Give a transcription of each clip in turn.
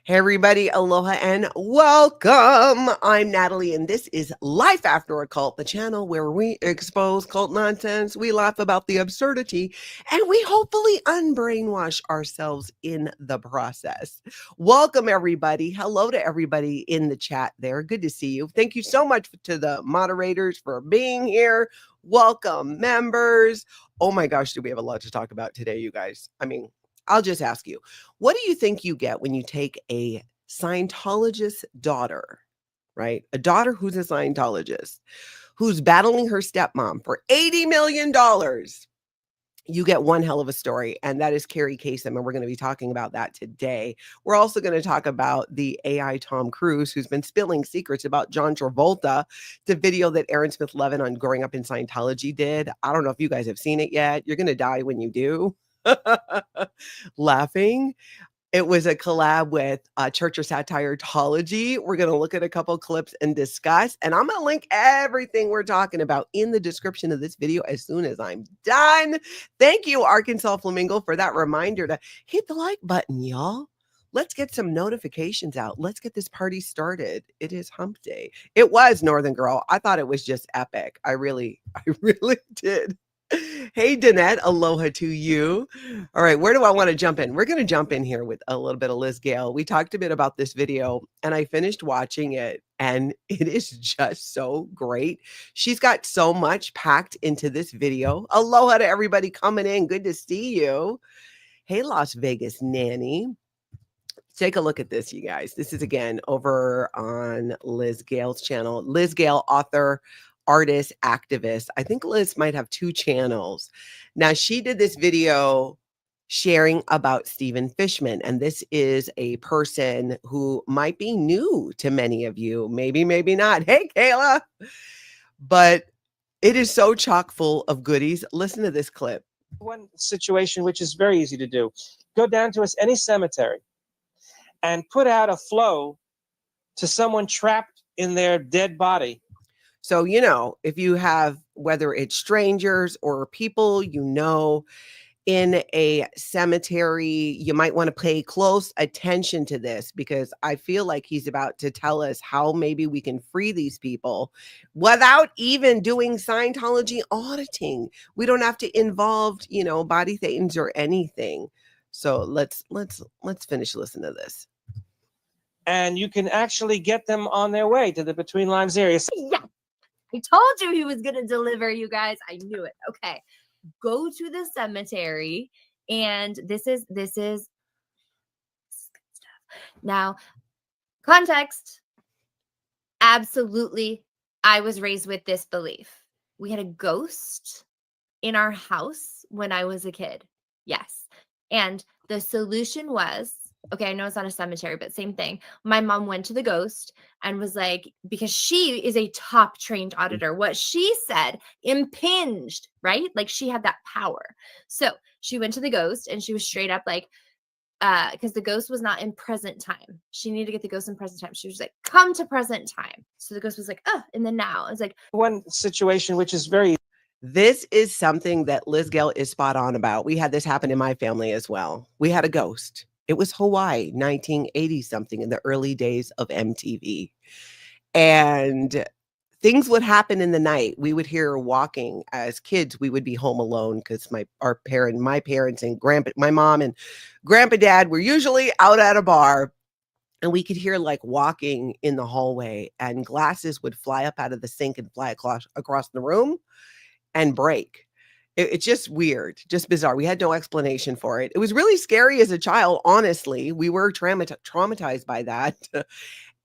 Hey everybody, aloha and welcome. I'm Natalie and this is Life After a Cult, the channel where we expose cult nonsense, we laugh about the absurdity, and we hopefully unbrainwash ourselves in the process. Welcome everybody. Hello to everybody in the chat there. Good to see you. Thank you so much to the moderators for being here. Welcome members. Oh my gosh, do we have a lot to talk about today, you guys? I'll just ask you, what do you think you get when you take a Scientologist daughter, right? A daughter who's a Scientologist, who's battling her stepmom for $80 million. You get one hell of a story, and that is Kerri Kasem, and we're going to be talking about that today. We're also going to talk about the AI Tom Cruise, who's been spilling secrets about John Travolta, the video that Aaron Smith-Levin on Growing Up in Scientology did. I don't know if you guys have seen it yet. You're going to die when you do. Laughing. It was a collab with Church of Satire-tology. We're going to look at a couple clips and discuss, and I'm going to link everything we're talking about in the description of this video as soon as I'm done. Thank you, Arkansas Flamingo, for that reminder to hit the like button, y'all. Let's get some notifications out. Let's get this party started. It is hump day. It was, Northern Girl. I thought it was just epic. I really did. Hey, Danette, aloha to you. All right, where do I want to jump in? We're going to jump in here with a little bit of Liz Gale. We talked a bit about this video, and I finished watching it, and it is just so great. She's got so much packed into this video. Aloha to everybody coming in. Good to see you. Hey, Las Vegas nanny. Take a look at this, you guys. This is, again, over on Liz Gale's channel. Liz Gale, author, artist, activist. I think Liz might have 2 channels. Now, she did this video sharing about Stephen Fishman, and this is a person who might be new to many of you. Maybe not. Hey, Kayla. But it is so chock full of goodies. Listen to this clip. One situation which is very easy to do. Go down to any cemetery and put out a flow to someone trapped in their dead body. So, you know, if you have, whether it's strangers or people you know in a cemetery, you might want to pay close attention to this, because I feel like he's about to tell us how maybe we can free these people without even doing Scientology auditing. We don't have to involve, you know, body thetans or anything. So let's finish listening to this. And you can actually get them on their way to the Between Lives area. Yeah. I told you he was going to deliver, you guys. I knew it. Okay. Go to the cemetery. And this is stuff. Now, context. Absolutely. I was raised with this belief. We had a ghost in our house when I was a kid. Yes. And the solution was, okay, I know it's not a cemetery, but same thing. My mom went to the ghost and was like, because she is a top trained auditor, what she said impinged, right? Like she had that power. So she went to the ghost and she was straight up like, because the ghost was not in present time. She needed to get the ghost in present time. She was like, come to present time. So the ghost was like, oh, in the now. It's like one situation which is very. This is something that Liz Gale is spot on about. We had this happen in my family as well. We had a ghost. It was Hawaii, 1980 something, in the early days of MTV. And things would happen in the night. We would hear walking as kids. We would be home alone because my parents and my mom and grandpa dad were usually out at a bar. And we could hear like walking in the hallway, and glasses would fly up out of the sink and fly across the room and break. It's just weird, just bizarre. We had no explanation for it. It was really scary as a child, honestly. We were traumatized by that.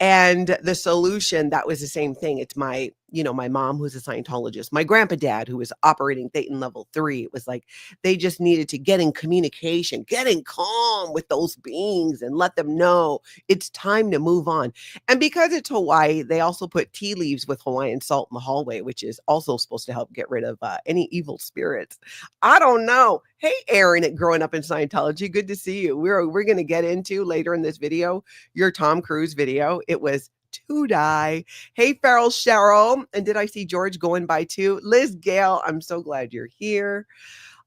And the solution, that was the same thing. It's my mom, who's a Scientologist, my grandpa dad, who was operating Thetan level 3. It was like, they just needed to get in communication, get in calm with those beings and let them know it's time to move on. And because it's Hawaii, they also put tea leaves with Hawaiian salt in the hallway, which is also supposed to help get rid of any evil spirits. I don't know. Hey, Aaron at Growing Up in Scientology. Good to see you. We're going to get into later in this video, your Tom Cruise video. It was to die. Hey, Farrell Cheryl. And did I see George going by too? Liz Gale, I'm so glad you're here.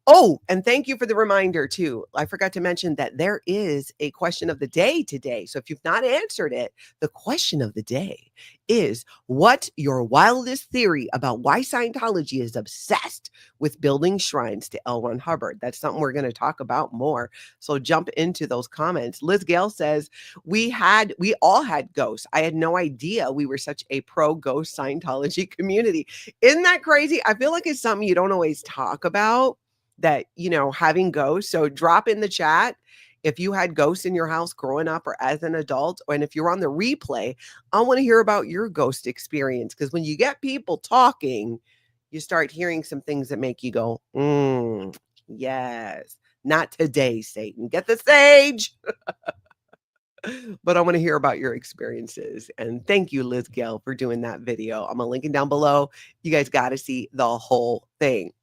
Oh, and thank you for the reminder too. I forgot to mention that there is a question of the day today. So if you've not answered it, the question of the day is, what's your wildest theory about why Scientology is obsessed with building shrines to L. Ron Hubbard? That's something we're going to talk about more. So jump into those comments. Liz Gale says, we all had ghosts. I had no idea we were such a pro-ghost Scientology community. Isn't that crazy? I feel like it's something you don't always talk about, that, having ghosts. So drop in the chat if you had ghosts in your house growing up or as an adult, and if you're on the replay, I want to hear about your ghost experience, because when you get people talking, you start hearing some things that make you go, yes, not today, Satan. Get the sage. But I want to hear about your experiences. And thank you, Liz Gale, for doing that video. I'm going to link it down below. You guys got to see the whole thing.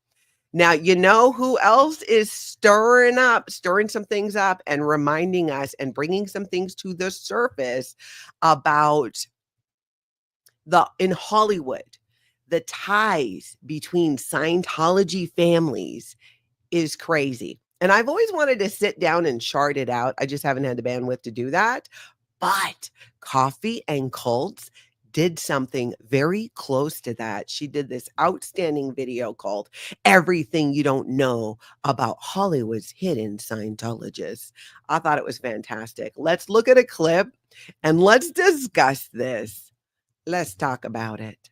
Now, you know who else is stirring some things up and reminding us and bringing some things to the surface about in Hollywood, the ties between Scientology families is crazy. And I've always wanted to sit down and chart it out. I just haven't had the bandwidth to do that. But Coffee and Cults did something very close to that. She did this outstanding video called Everything You Don't Know About Hollywood's Hidden Scientologists. I thought it was fantastic. Let's look at a clip and let's discuss this. Let's talk about it.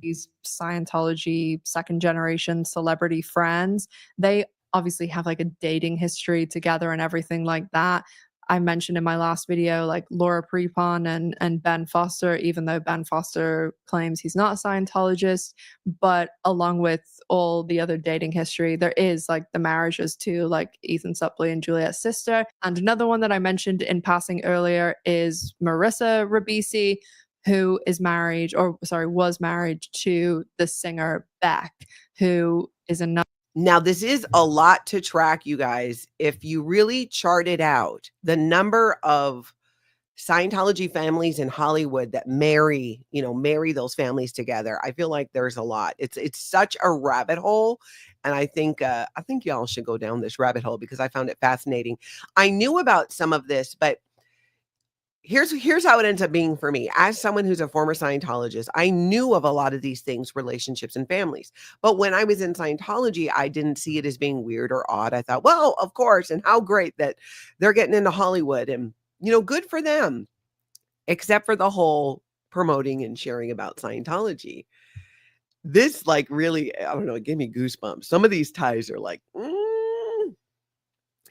These Scientology second generation celebrity friends, they obviously have like a dating history together and everything like that. I mentioned in my last video, like Laura Prepon and Ben Foster, even though Ben Foster claims he's not a Scientologist, but along with all the other dating history, there is like the marriages to like Ethan Suplee and Juliet's sister. And another one that I mentioned in passing earlier is Marissa Ribisi, who was married to the singer Beck, who is another. Now, this is a lot to track, you guys. If you really chart it out, the number of Scientology families in Hollywood that marry those families together, I feel like there's a lot. It's such a rabbit hole. And I think y'all should go down this rabbit hole because I found it fascinating. I knew about some of this, but here's how it ends up being for me. As someone who's a former Scientologist, I knew of a lot of these things, relationships and families. But when I was in Scientology, I didn't see it as being weird or odd. I thought, well, of course, and how great that they're getting into Hollywood and, good for them, except for the whole promoting and sharing about Scientology. This really, I don't know, it gave me goosebumps. Some of these ties are like,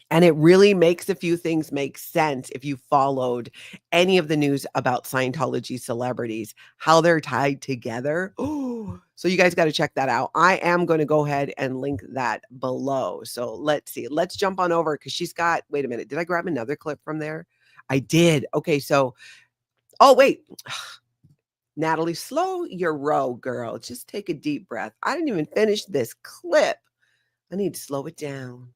and it really makes a few things make sense if you followed any of the news about Scientology celebrities, how they're tied together. Oh, so you guys got to check that out. I am going to go ahead and link that below. So let's see. Let's jump on over because she's got, wait a minute. Did I grab another clip from there? I did. Okay. So, oh, wait. Natalie, slow your roll, girl. Just take a deep breath. I didn't even finish this clip. I need to slow it down.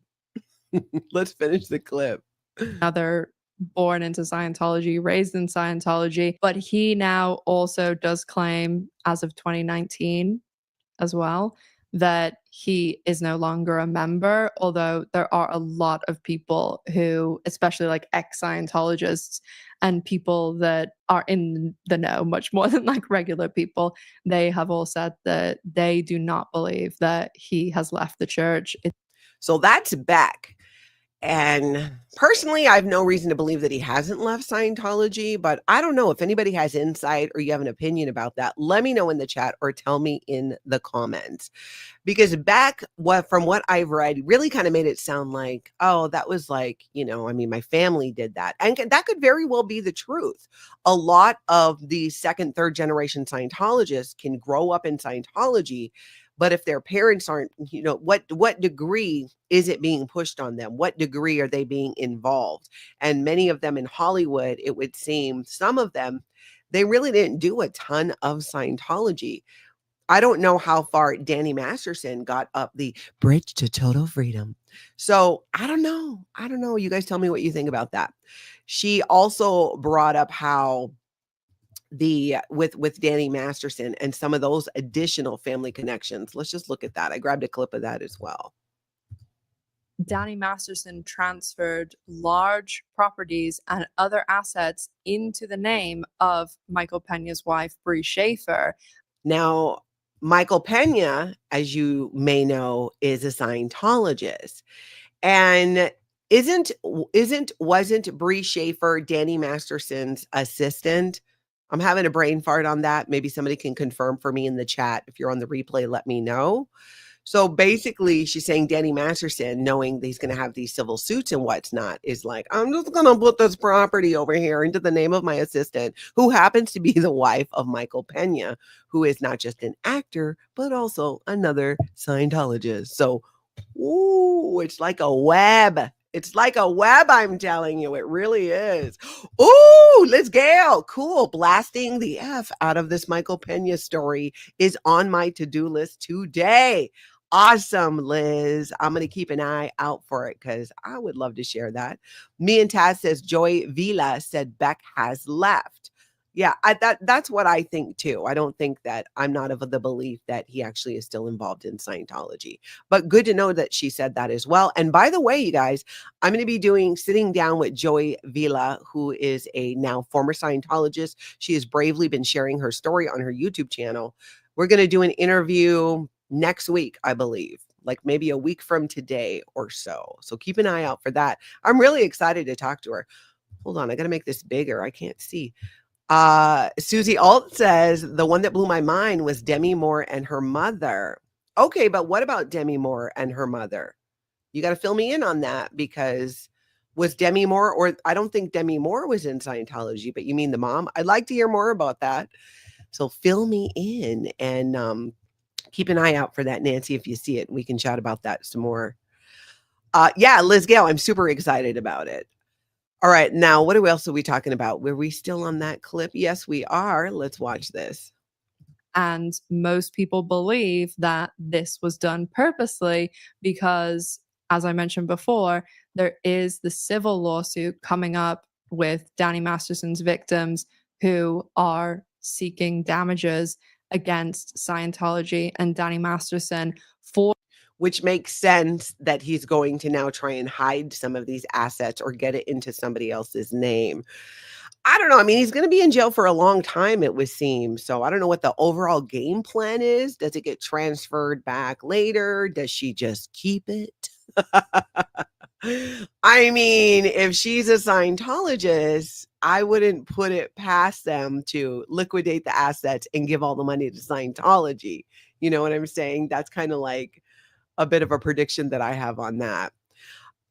Let's finish the clip. Another born into Scientology, raised in Scientology, but he now also does claim as of 2019 as well that he is no longer a member, although there are a lot of people who, especially like ex-Scientologists and people that are in the know much more than like regular people, they have all said that they do not believe that he has left the church. So that's back. And personally, I have no reason to believe that he hasn't left Scientology, but I don't know if anybody has insight or you have an opinion about that. Let me know in the chat or tell me in the comments. Because back from what I've read really kind of made it sound like, oh, that was like, my family did that. And that could very well be the truth. A lot of the second, third generation Scientologists can grow up in Scientology, but if their parents aren't, what degree is it being pushed on them? What degree are they being involved? And many of them in Hollywood, it would seem, some of them, they really didn't do a ton of Scientology. I don't know how far Danny Masterson got up the bridge to total freedom. So I don't know. You guys tell me what you think about that. She also brought up how with Danny Masterson and some of those additional family connections. Let's just look at that. I grabbed a clip of that as well. Danny Masterson transferred large properties and other assets into the name of Michael Pena's wife, Bree Schaefer. Now, Michael Pena, as you may know, is a Scientologist. And wasn't Bree Schaefer Danny Masterson's assistant? I'm having a brain fart on that. Maybe somebody can confirm for me in the chat. If you're on the replay, let me know. So basically, she's saying Danny Masterson, knowing that he's going to have these civil suits and what's not, is like, I'm just going to put this property over here into the name of my assistant, who happens to be the wife of Michael Pena, who is not just an actor, but also another Scientologist. So, ooh, it's like a web. It's like a web, I'm telling you. It really is. Ooh, let's Gale. Cool. Blasting the F out of this Michael Pena story is on my to-do list today. Awesome, Liz. I'm going to keep an eye out for it because I would love to share that. Me and Taz says Joy Vila said Beck has left. Yeah, that's what I think too. I don't think that I'm not of the belief that he actually is still involved in Scientology. But good to know that she said that as well. And by the way, you guys, I'm going to be sitting down with Joy Vila, who is a now former Scientologist. She has bravely been sharing her story on her YouTube channel. We're going to do an interview next week, I believe, like maybe a week from today or so. So keep an eye out for that. I'm really excited to talk to her. Hold on, I got to make this bigger. I can't see. Susie Alt says the one that blew my mind was Demi Moore and her mother. Okay, but what about Demi Moore and her mother? You got to fill me in on that, because was Demi Moore, or I don't think Demi Moore was in Scientology, but you mean the mom? I'd like to hear more about that. So fill me in, and keep an eye out for that, Nancy. If you see it, we can chat about that some more. Yeah, Liz Gale, I'm super excited about it. All right, now what else are we talking about? Were we still on that clip? Yes, we are. Let's watch this. And most people believe that this was done purposely because, as I mentioned before, there is the civil lawsuit coming up with Danny Masterson's victims who are seeking damages against Scientology and Danny Masterson for, which makes sense that he's going to now try and hide some of these assets or get it into somebody else's name. I don't know. I mean, he's going to be in jail for a long time, it would seem. So I don't know what the overall game plan is. Does it get transferred back later? Does she just keep it? I mean, if she's a Scientologist, I wouldn't put it past them to liquidate the assets and give all the money to Scientology. You know what I'm saying? That's kind of like a bit of a prediction that I have on that.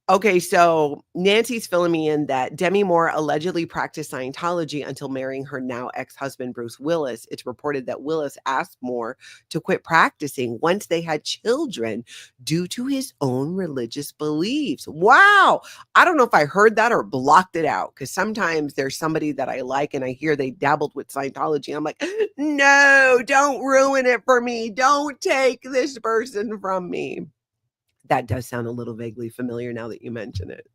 Okay, so Nancy's filling me in that Demi Moore allegedly practiced Scientology until marrying her now ex-husband, Bruce Willis. It's reported that Willis asked Moore to quit practicing once they had children due to his own religious beliefs. Wow. I don't know if I heard that or blocked it out, because sometimes there's somebody that I like and I hear they dabbled with Scientology. And I'm like, no, don't ruin it for me. Don't take this person from me. That does sound a little vaguely familiar now that you mention it.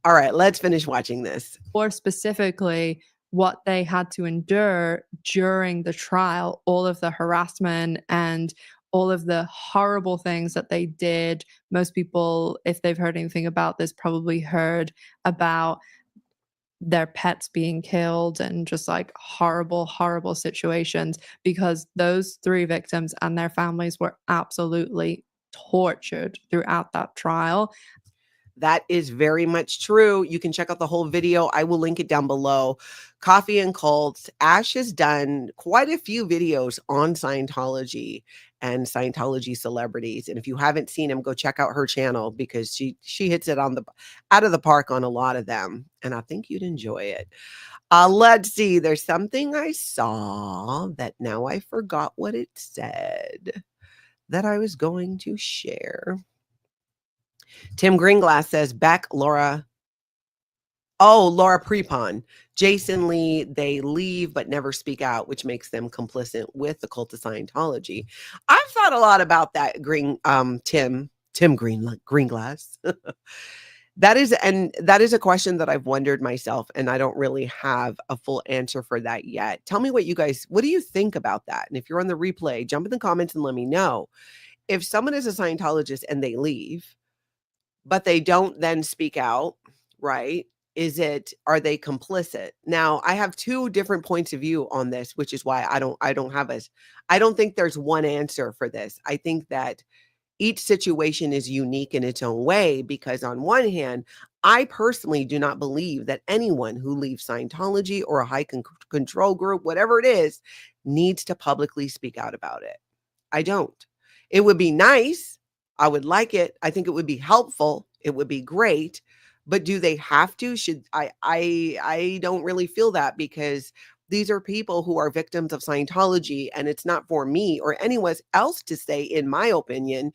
All right, let's finish watching this. Or specifically, what they had to endure during the trial, all of the harassment and all of the horrible things that they did. Most people, if they've heard anything about this, probably heard about their pets being killed and just like horrible, horrible situations, because those three victims and their families were absolutely tortured throughout that trial. That is very much true. You can check out the whole video. I will link it down below. Coffee and Cults. Ash has done quite a few videos on Scientology and Scientology celebrities. And if you haven't seen them, go check out her channel, because she hits it out of the park on a lot of them. And I think you'd enjoy it. Let's see. There's something I saw that now I forgot what it said that I was going to share. Tim Greenglass says, Beck, Laura Prepon, Jason Lee, they leave but never speak out, which makes them complicit with the cult of Scientology. I've thought a lot about that, Tim Greenglass. That is a question that I've wondered myself, and I don't really have a full answer for that yet. Tell me what do you think about that? And if you're on the replay, jump in the comments and let me know. If someone is a Scientologist and they leave, but they don't then speak out, right? Are they complicit? Now, I have two different points of view on this, which is why I don't think there's one answer for this. I think that each situation is unique in its own way, because on one hand, I personally do not believe that anyone who leaves Scientology or a high control group, whatever it is, needs to publicly speak out about it. I don't. It would be nice. I would like it. I think it would be helpful. It would be great. But do they have to? I don't really feel that, because these are people who are victims of Scientology, and it's not for me or anyone else to say, in my opinion,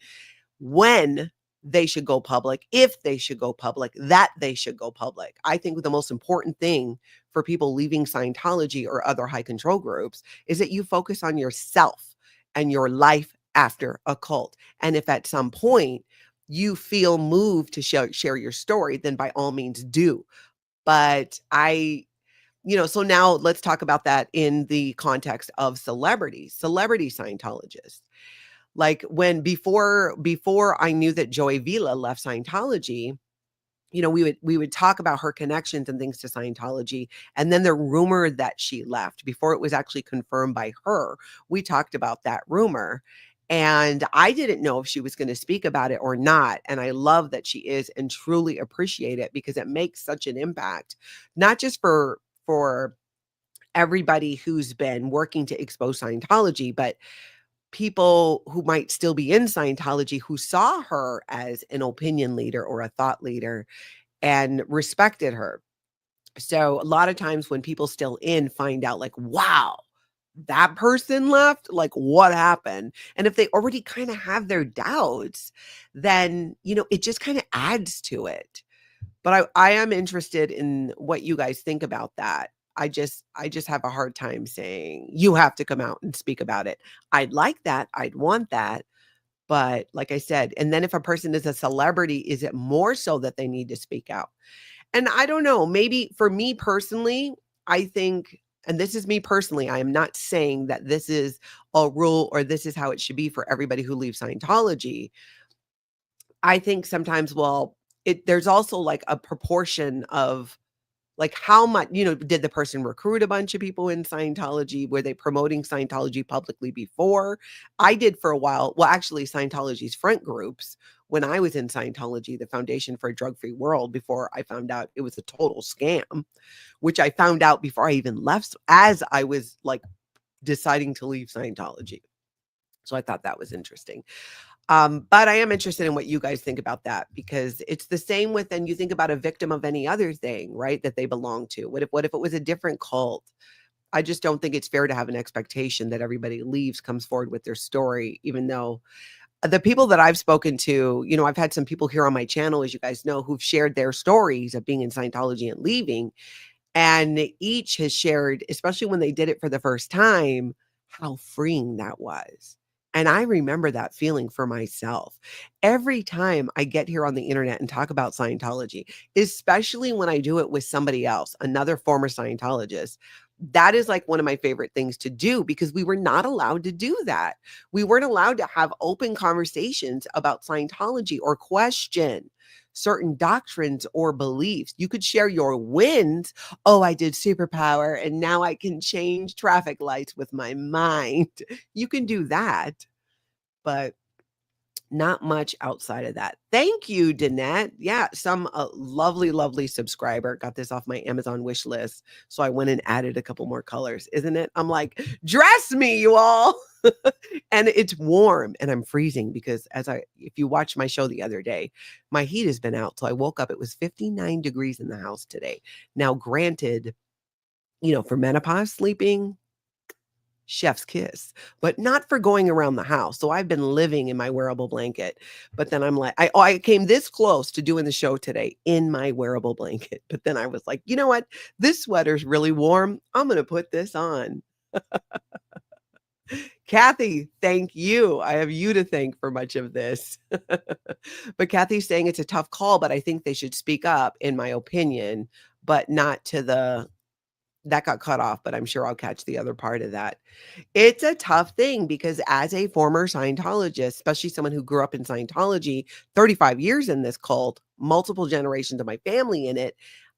when they should go public, if they should go public, that they should go public. I think the most important thing for people leaving Scientology or other high control groups is that you focus on yourself and your life after a cult. And if at some point you feel moved to share your story, then by all means do. But so now let's talk about that in the context of celebrity Scientologists. Like before I knew that Joey Vila left Scientology, we would talk about her connections and things to Scientology. And then the rumor that she left, before it was actually confirmed by her, we talked about that rumor. And I didn't know if she was going to speak about it or not. And I love that she is, and truly appreciate it, because it makes such an impact, not just for everybody who's been working to expose Scientology, but people who might still be in Scientology who saw her as an opinion leader or a thought leader and respected her. So a lot of times when people still find out, like, wow, that person left, like, what happened? And if they already kind of have their doubts, then, it just kind of adds to it. But I am interested in what you guys think about that. I just have a hard time saying you have to come out and speak about it. I'd like that. I'd want that. But like I said, and then if a person is a celebrity, is it more so that they need to speak out? And I don't know, maybe for me personally, I think, and this is me personally, I am not saying that this is a rule or this is how it should be for everybody who leaves Scientology. I think sometimes, there's also like a proportion of, like, how much, did the person recruit a bunch of people in Scientology? Were they promoting Scientology publicly before? I did for a while. Well, actually, Scientology's front groups, when I was in Scientology, the Foundation for a Drug-Free World, before I found out it was a total scam, which I found out before I even left, as I was like deciding to leave Scientology. So I thought that was interesting. But I am interested in what you guys think about that, because it's the same with, and you think about a victim of any other thing, right, that they belong to. What if it was a different cult? I just don't think it's fair to have an expectation that everybody leaves, comes forward with their story, even though the people that I've spoken to, I've had some people here on my channel, as you guys know, who've shared their stories of being in Scientology and leaving. And each has shared, especially when they did it for the first time, how freeing that was. And I remember that feeling for myself. Every time I get here on the internet and talk about Scientology, especially when I do it with somebody else, another former Scientologist, that is like one of my favorite things to do, because we were not allowed to do that. We weren't allowed to have open conversations about Scientology or question certain doctrines or beliefs. You could share your wins. Oh, I did superpower and now I can change traffic lights with my mind. You can do that, but not much outside of that. Thank you, Danette. Yeah, some lovely subscriber got this off my Amazon wish list. So I went and added a couple more colors. Isn't it? I'm like, dress me, you all. And it's warm and I'm freezing, because if you watched my show the other day, my heat has been out. So I woke up, it was 59 degrees in the house today. Now, granted, for menopause sleeping, chef's kiss, but not for going around the house. So I've been living in my wearable blanket, but then I'm like, I came this close to doing the show today in my wearable blanket. But then I was like, you know what? This sweater's really warm. I'm going to put this on. Kathy, thank you. I have you to thank for much of this. But Kathy's saying it's a tough call, but I think they should speak up, in my opinion, but not to the that got cut off, but I'm sure I'll catch the other part of that. It's a tough thing because as a former Scientologist, especially someone who grew up in Scientology, 35 years in this cult, multiple generations of my family in it,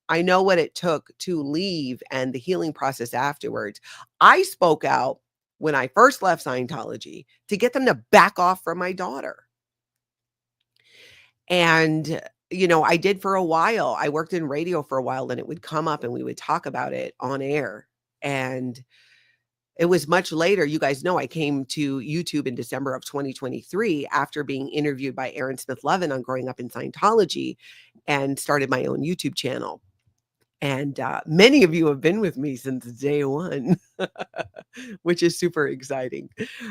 I know what it took to leave and the healing process afterwards. I spoke out when I first left Scientology to get them to back off from my daughter. And, I did for a while. I worked in radio for a while, and it would come up and we would talk about it on air. And it was much later. You guys know I came to YouTube in December of 2023 after being interviewed by Aaron Smith-Levin on growing up in Scientology, and started my own YouTube channel. And many of you have been with me since day one, which is super exciting.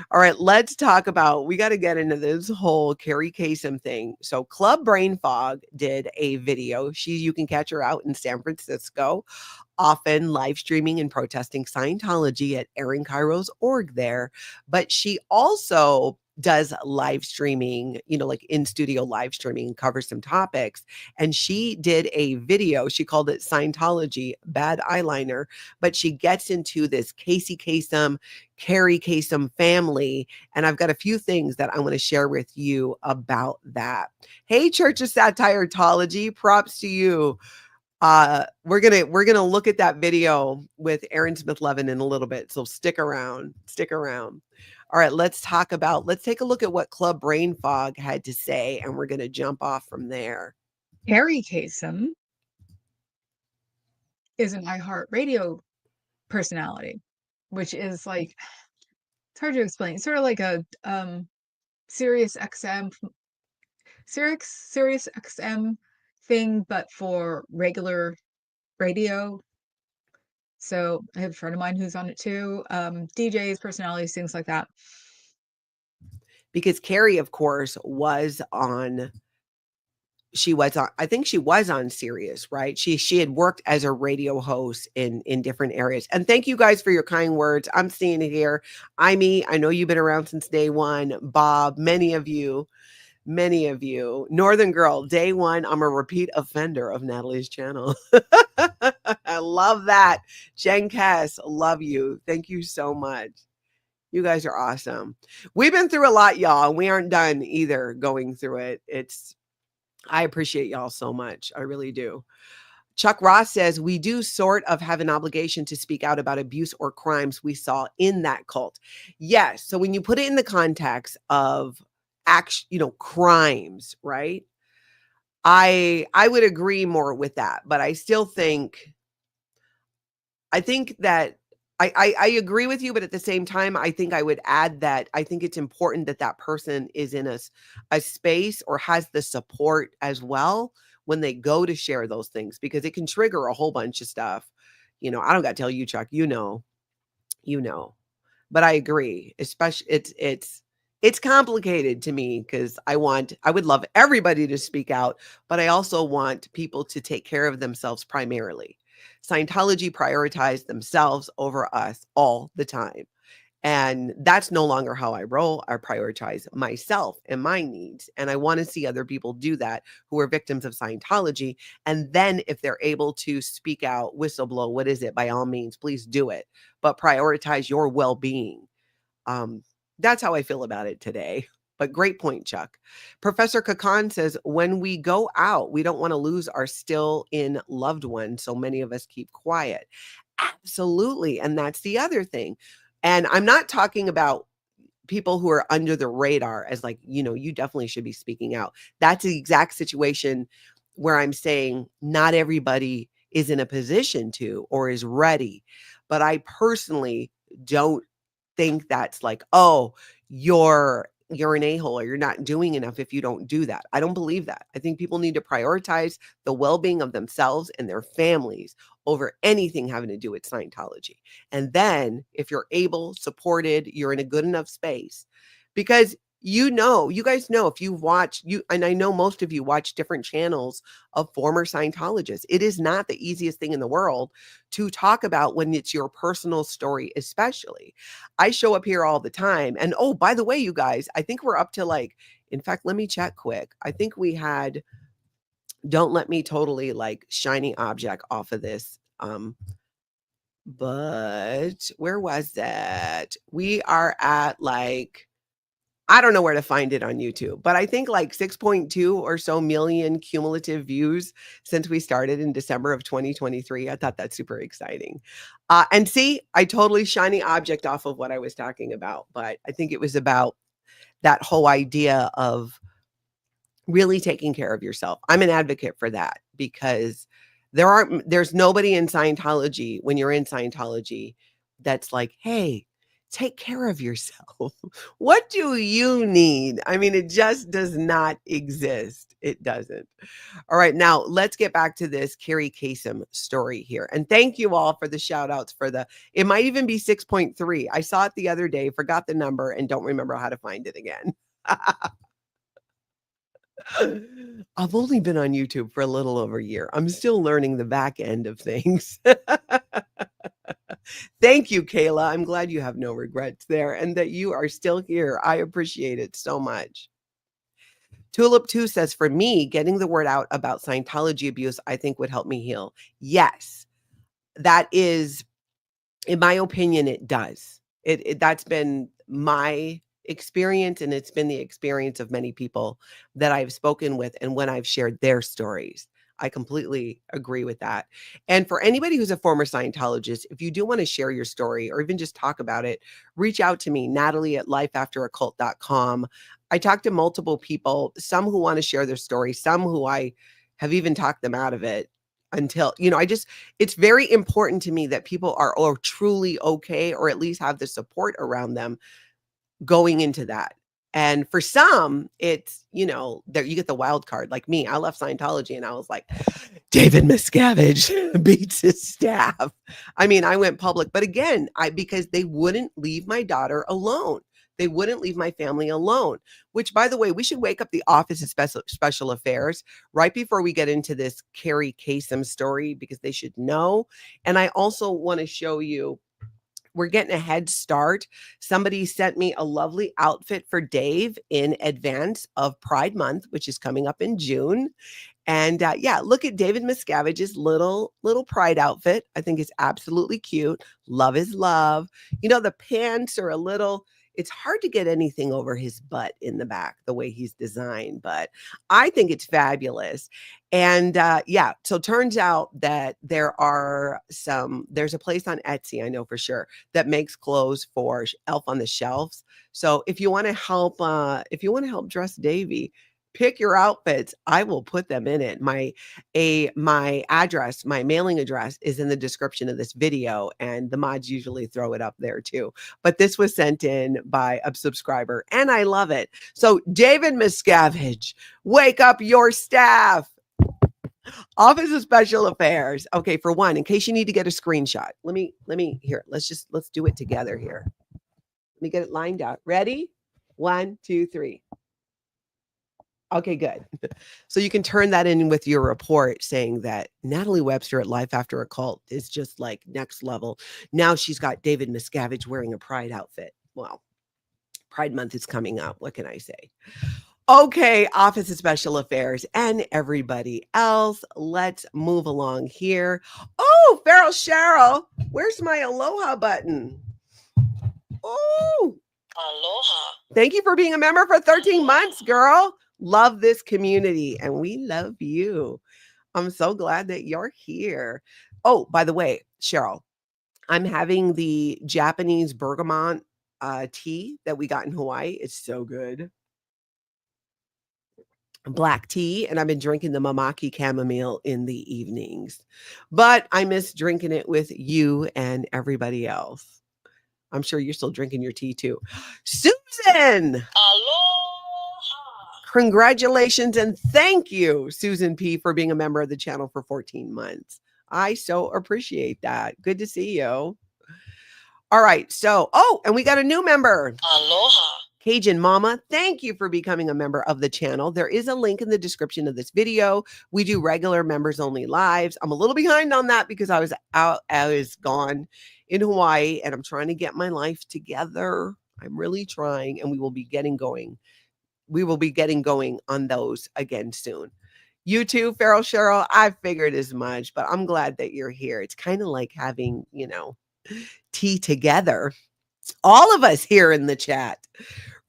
All right, let's talk about, we got to get into this whole Kerri Kasem thing. So Club Brain Fog did a video. You can catch her out in San Francisco, often live streaming and protesting Scientology at Erin Cairo's org there. But she also does live streaming, like in studio live streaming, and covers some topics. And she did a video. She called it Scientology Bad Eyeliner, but she gets into this Casey Kasem, Kerri Kasem family. And I've got a few things that I want to share with you about that. Hey, Church of Satire-tology, props to you. We're gonna look at that video with Aaron Smith-Levin in a little bit. So stick around. All right, let's take a look at what Club Brain Fog had to say, and we're gonna jump off from there. Kerri Kasem is an iHeartRadio personality, which is like, it's hard to explain. It's sort of like a Sirius XM thing, but for regular radio. So I have a friend of mine who's on it too. DJs, personalities, things like that. Because Kerri, of course, I think she was on Sirius, right? She had worked as a radio host in different areas. And thank you guys for your kind words. I'm seeing it here. I know you've been around since day one. Bob, many of you. Northern Girl, day one, I'm a repeat offender of Natalie's channel. I love that. Jen Cass, love you. Thank you so much. You guys are awesome. We've been through a lot, y'all, and we aren't done either going through it. I appreciate y'all so much. I really do. Chuck Ross says, we do sort of have an obligation to speak out about abuse or crimes we saw in that cult. Yes. So when you put it in the context of crimes, right? I would agree more with that, but I still think that I agree with you, but at the same time, I think I would add that I think it's important that person is in a space or has the support as well when they go to share those things, because it can trigger a whole bunch of stuff. I don't got to tell you, Chuck, but I agree, especially it's complicated to me because I would love everybody to speak out, but I also want people to take care of themselves primarily. Scientology prioritized themselves over us all the time. And that's no longer how I roll. I prioritize myself and my needs. And I want to see other people do that who are victims of Scientology. And then if they're able to speak out, whistleblow, what is it? By all means, please do it. But prioritize your well-being. That's how I feel about it today. But great point, Chuck. Professor Kakan says, when we go out, we don't want to lose our still in loved one. So many of us keep quiet. Absolutely. And that's the other thing. And I'm not talking about people who are under the radar as you definitely should be speaking out. That's the exact situation where I'm saying not everybody is in a position to or is ready. But I personally don't think that's you're an a-hole or you're not doing enough if you don't do that. I don't believe that. I think people need to prioritize the well-being of themselves and their families over anything having to do with Scientology. And then if you're able, supported, you're in a good enough space, because you guys know, if you've watched, and I know most of you watch different channels of former Scientologists, it is not the easiest thing in the world to talk about when it's your personal story, especially. I show up here all the time. And oh, by the way, you guys, I think we're up to in fact, let me check quick. I think we had, don't let me totally shiny object off of this. But where was that? We are at like, I don't know where to find it on YouTube, but I think like 6.2 or so million cumulative views since we started in December of 2023. I thought that's super exciting. And see, I totally shiny object off of what I was talking about, but I think it was about that whole idea of really taking care of yourself. I'm an advocate for that because there's nobody in Scientology when you're in Scientology that's like, hey, take care of yourself. What do you need? I mean, it just does not exist. It doesn't. All right, now let's get back to this Kerri Kasem story here. And thank you all for the shout outs for it might even be 6.3. I saw it the other day, forgot the number, and don't remember how to find it again. I've only been on YouTube for a little over a year. I'm still learning the back end of things. Thank you, Kayla. I'm glad you have no regrets there and that you are still here. I appreciate it so much. Tulip 2 says, for me, getting the word out about Scientology abuse, I think would help me heal. Yes, that is, in my opinion, it does. That's been my experience, and it's been the experience of many people that I've spoken with and when I've shared their stories. I completely agree with that. And for anybody who's a former Scientologist, if you do want to share your story or even just talk about it, reach out to me, Natalie at lifeafteraccult.com. I talked to multiple people, some who want to share their story, some who I have even talked them out of it until, it's very important to me that people are truly okay, or at least have the support around them going into that. And for some, it's, there you get the wild card. Like me, I left Scientology and I was like, David Miscavige beats his staff. I mean, I went public, but again, because they wouldn't leave my daughter alone. They wouldn't leave my family alone, which, by the way, we should wake up the Office of Special Affairs right before we get into this Kerri Kasem story, because they should know. And I also want to show you, we're getting a head start. Somebody sent me a lovely outfit for Dave in advance of Pride Month, which is coming up in June. And yeah, look at David Miscavige's little Pride outfit. I think it's absolutely cute. Love is love. The pants are it's hard to get anything over his butt in the back, the way he's designed, but I think it's fabulous. And yeah, so turns out that there's a place on Etsy, I know for sure, that makes clothes for Elf on the Shelves. So if you want to help dress Davy, pick your outfits. I will put them in it. My address, my mailing address is in the description of this video, and the mods usually throw it up there too. But this was sent in by a subscriber and I love it. So David Miscavige, wake up your staff. Office of Special Affairs. Okay, for one, in case you need to get a screenshot, let me here. Let's do it together here. Let me get it lined up. Ready? 1, 2, 3. Okay, good. So you can turn that in with your report saying that Natalie Webster at Life After a Cult is just like next level. Now she's got David Miscavige wearing a Pride outfit. Well, Pride Month is coming up. What can I say? Okay, Office of Special Affairs and everybody else, let's move along here. Oh, Feral Cheryl, where's my aloha button? Oh, aloha. Thank you for being a member for 13 months, girl. Love this community and we love you. I'm so glad that you're here. Oh, by the way, Cheryl, I'm having the Japanese bergamot tea that we got in Hawaii. It's so good. Black tea, and I've been drinking the Mamaki chamomile in the evenings, but I miss drinking it with you and everybody else. I'm sure you're still drinking your tea too. Susan! Aloha! Congratulations and thank you, Susan P., for being a member of the channel for 14 months. I so appreciate that. Good to see you. All right, so, and we got a new member. Aloha. Cajun Mama, thank you for becoming a member of the channel. There is a link in the description of this video. We do regular members only lives. I'm a little behind on that because I was gone in Hawaii and I'm trying to get my life together. I'm really trying, and we will be getting going. We will be getting going on those again soon. You too, Feral Cheryl. I figured as much, but I'm glad that you're here. It's kind of like having, tea together. All of us here in the chat.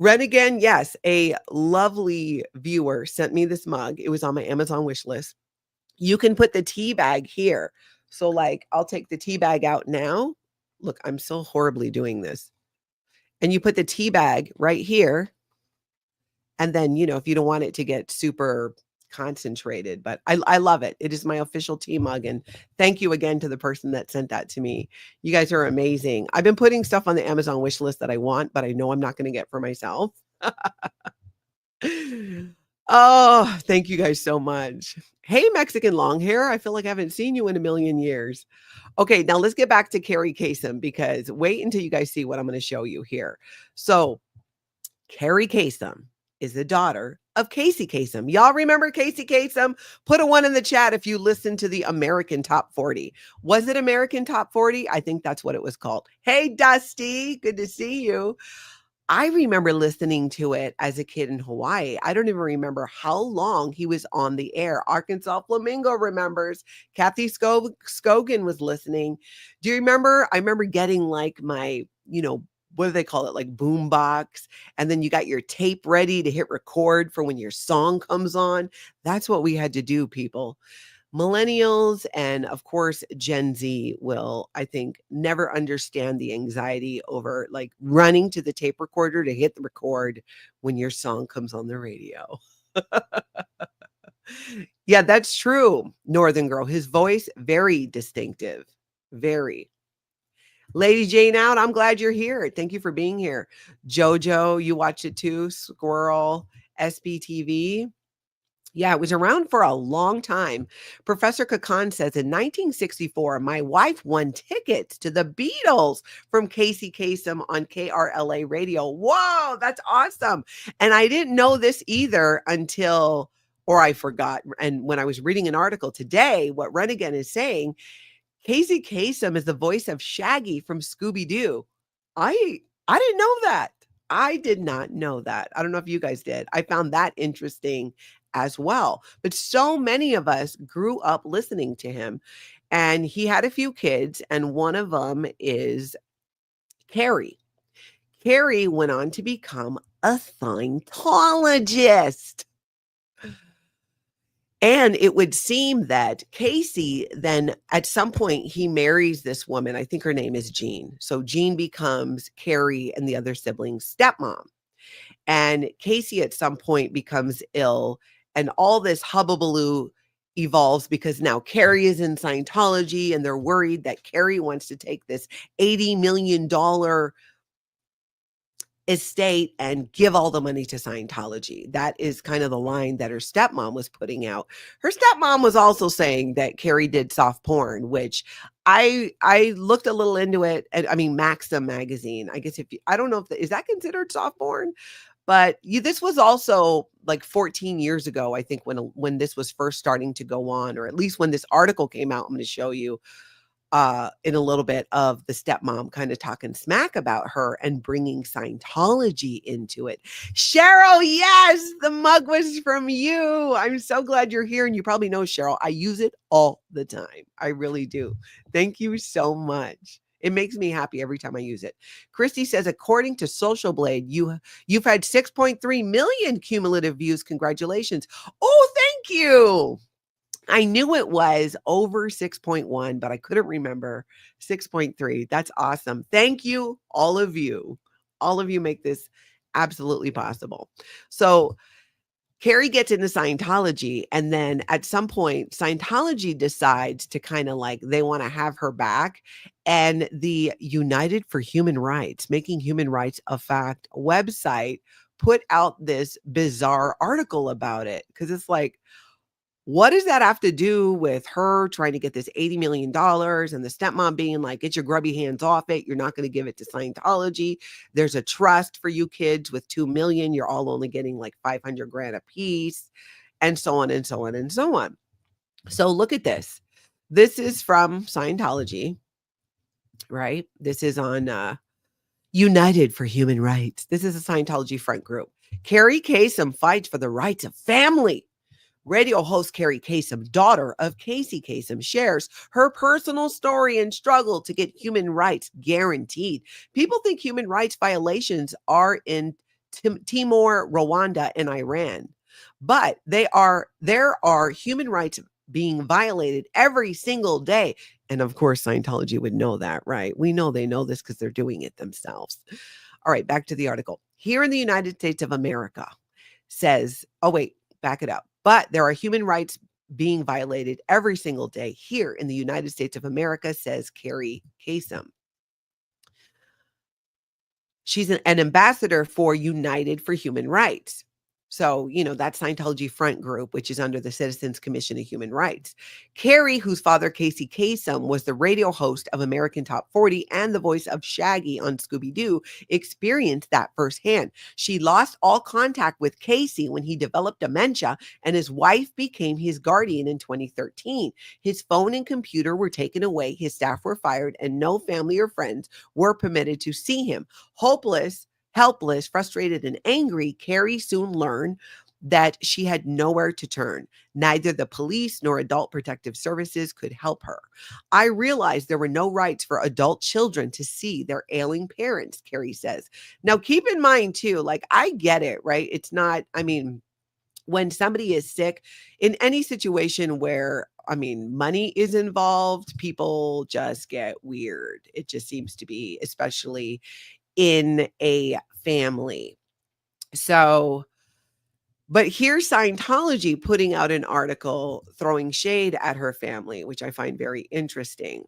Ren again, yes, a lovely viewer sent me this mug. It was on my Amazon wish list. You can put the tea bag here. So like, I'll take the tea bag out now. Look, I'm so horribly doing this. And you put the tea bag right here. And then, if you don't want it to get super concentrated, but I love it. It is my official tea mug. And thank you again to the person that sent that to me. You guys are amazing. I've been putting stuff on the Amazon wish list that I want, but I know I'm not going to get for myself. Oh, thank you guys so much. Hey, Mexican long hair. I feel like I haven't seen you in a million years. Okay, now let's get back to Kerri Kasem, because wait until you guys see what I'm going to show you here. So Kerri Kasem is the daughter of Casey Kasem. Y'all remember Casey Kasem? Put a 1 in the chat if you listened to the American Top 40. Was it American Top 40? I think that's what it was called. Hey, Dusty, good to see you. I remember listening to it as a kid in Hawaii. I don't even remember how long he was on the air. Arkansas Flamingo remembers. Kathy Scogan was listening. Do you remember? I remember getting like my, what do they call it? Like boom box. And then you got your tape ready to hit record for when your song comes on. That's what we had to do, people. Millennials and of course Gen Z will, I think, never understand the anxiety over like running to the tape recorder to hit the record when your song comes on the radio. Yeah, that's true. Northern Girl, his voice, very distinctive. Very. Lady Jane out. I'm glad you're here. Thank you for being here. Jojo, you watch it too. Squirrel, SBTV. Yeah, it was around for a long time. Professor Kakan says in 1964, my wife won tickets to the Beatles from Casey Kasem on KRLA radio. Whoa, that's awesome. And I didn't know this either until, or I forgot. And when I was reading an article today, what Renegade is saying, Casey Kasem is the voice of Shaggy from Scooby-Doo. I didn't know that. I did not know that. I don't know if you guys did. I found that interesting as well. But so many of us grew up listening to him, and he had a few kids, and one of them is Kerri. Kerri went on to become a Scientologist. And it would seem that Casey then at some point he marries this woman. I think her name is Jean. So Jean becomes Kerri and the other sibling's stepmom. And Casey at some point becomes ill, and all this hubbubaloo evolves because now Kerri is in Scientology and they're worried that Kerri wants to take this $80 million estate and give all the money to Scientology. That is kind of the line that her stepmom was putting out. Her stepmom was also saying that Kerri did soft porn, which I looked a little into it. And I mean, Maxim magazine, I guess I don't know if is that considered soft porn, but this was also like 14 years ago, I think, when this was first starting to go on, or at least when this article came out. I'm going to show you in a little bit of the stepmom kind of talking smack about her and bringing Scientology into it. Cheryl, yes, the mug was from you. I'm so glad you're here. And you probably know, Cheryl, I use it all the time. I really do. Thank you so much. It makes me happy every time I use it. Christy says, according to Social Blade, you've had 6.3 million cumulative views. Congratulations. Oh, thank you. I knew it was over 6.1, but I couldn't remember 6.3. That's awesome. Thank you, all of you. All of you make this absolutely possible. So Kerri gets into Scientology, and then at some point, Scientology decides to kind of like, they want to have her back. And the United for Human Rights, Making Human Rights a Fact website put out this bizarre article about it. Because it's like, what does that have to do with her trying to get this $80 million and the stepmom being like, get your grubby hands off it. You're not going to give it to Scientology. There's a trust for you kids with 2 million. You're all only getting like 500 grand a piece, and so on and so on and so on. So look at this. This is from Scientology, right? This is on United for Human Rights. This is a Scientology front group. Kerri Kasem fights for the rights of family. Radio host Kerri Kasem, daughter of Casey Kasem, shares her personal story and struggle to get human rights guaranteed. People think human rights violations are in Timor, Rwanda, and Iran, but there are human rights being violated every single day. And of course, Scientology would know that, right? We know they know this because they're doing it themselves. All right, back to the article. Here in the United States of America says, oh, wait, back it up. But there are human rights being violated every single day here in the United States of America, says Kerri Kasem. She's an ambassador for United for Human Rights. So, that Scientology front group, which is under the Citizens Commission of Human Rights. Kerri, whose father, Casey Kasem, was the radio host of American Top 40 and the voice of Shaggy on Scooby-Doo, experienced that firsthand. She lost all contact with Casey when he developed dementia, and his wife became his guardian in 2013. His phone and computer were taken away, his staff were fired, and no family or friends were permitted to see him. Hopeless, helpless, frustrated, and angry, Kerri soon learned that she had nowhere to turn. Neither the police nor adult protective services could help her. I realized there were no rights for adult children to see their ailing parents, Kerri says. Now, keep in mind, too, I get it, right? It's not, when somebody is sick, in any situation where, money is involved, people just get weird. It just seems to be, especially in a family. So, but here's Scientology putting out an article throwing shade at her family, which I find very interesting.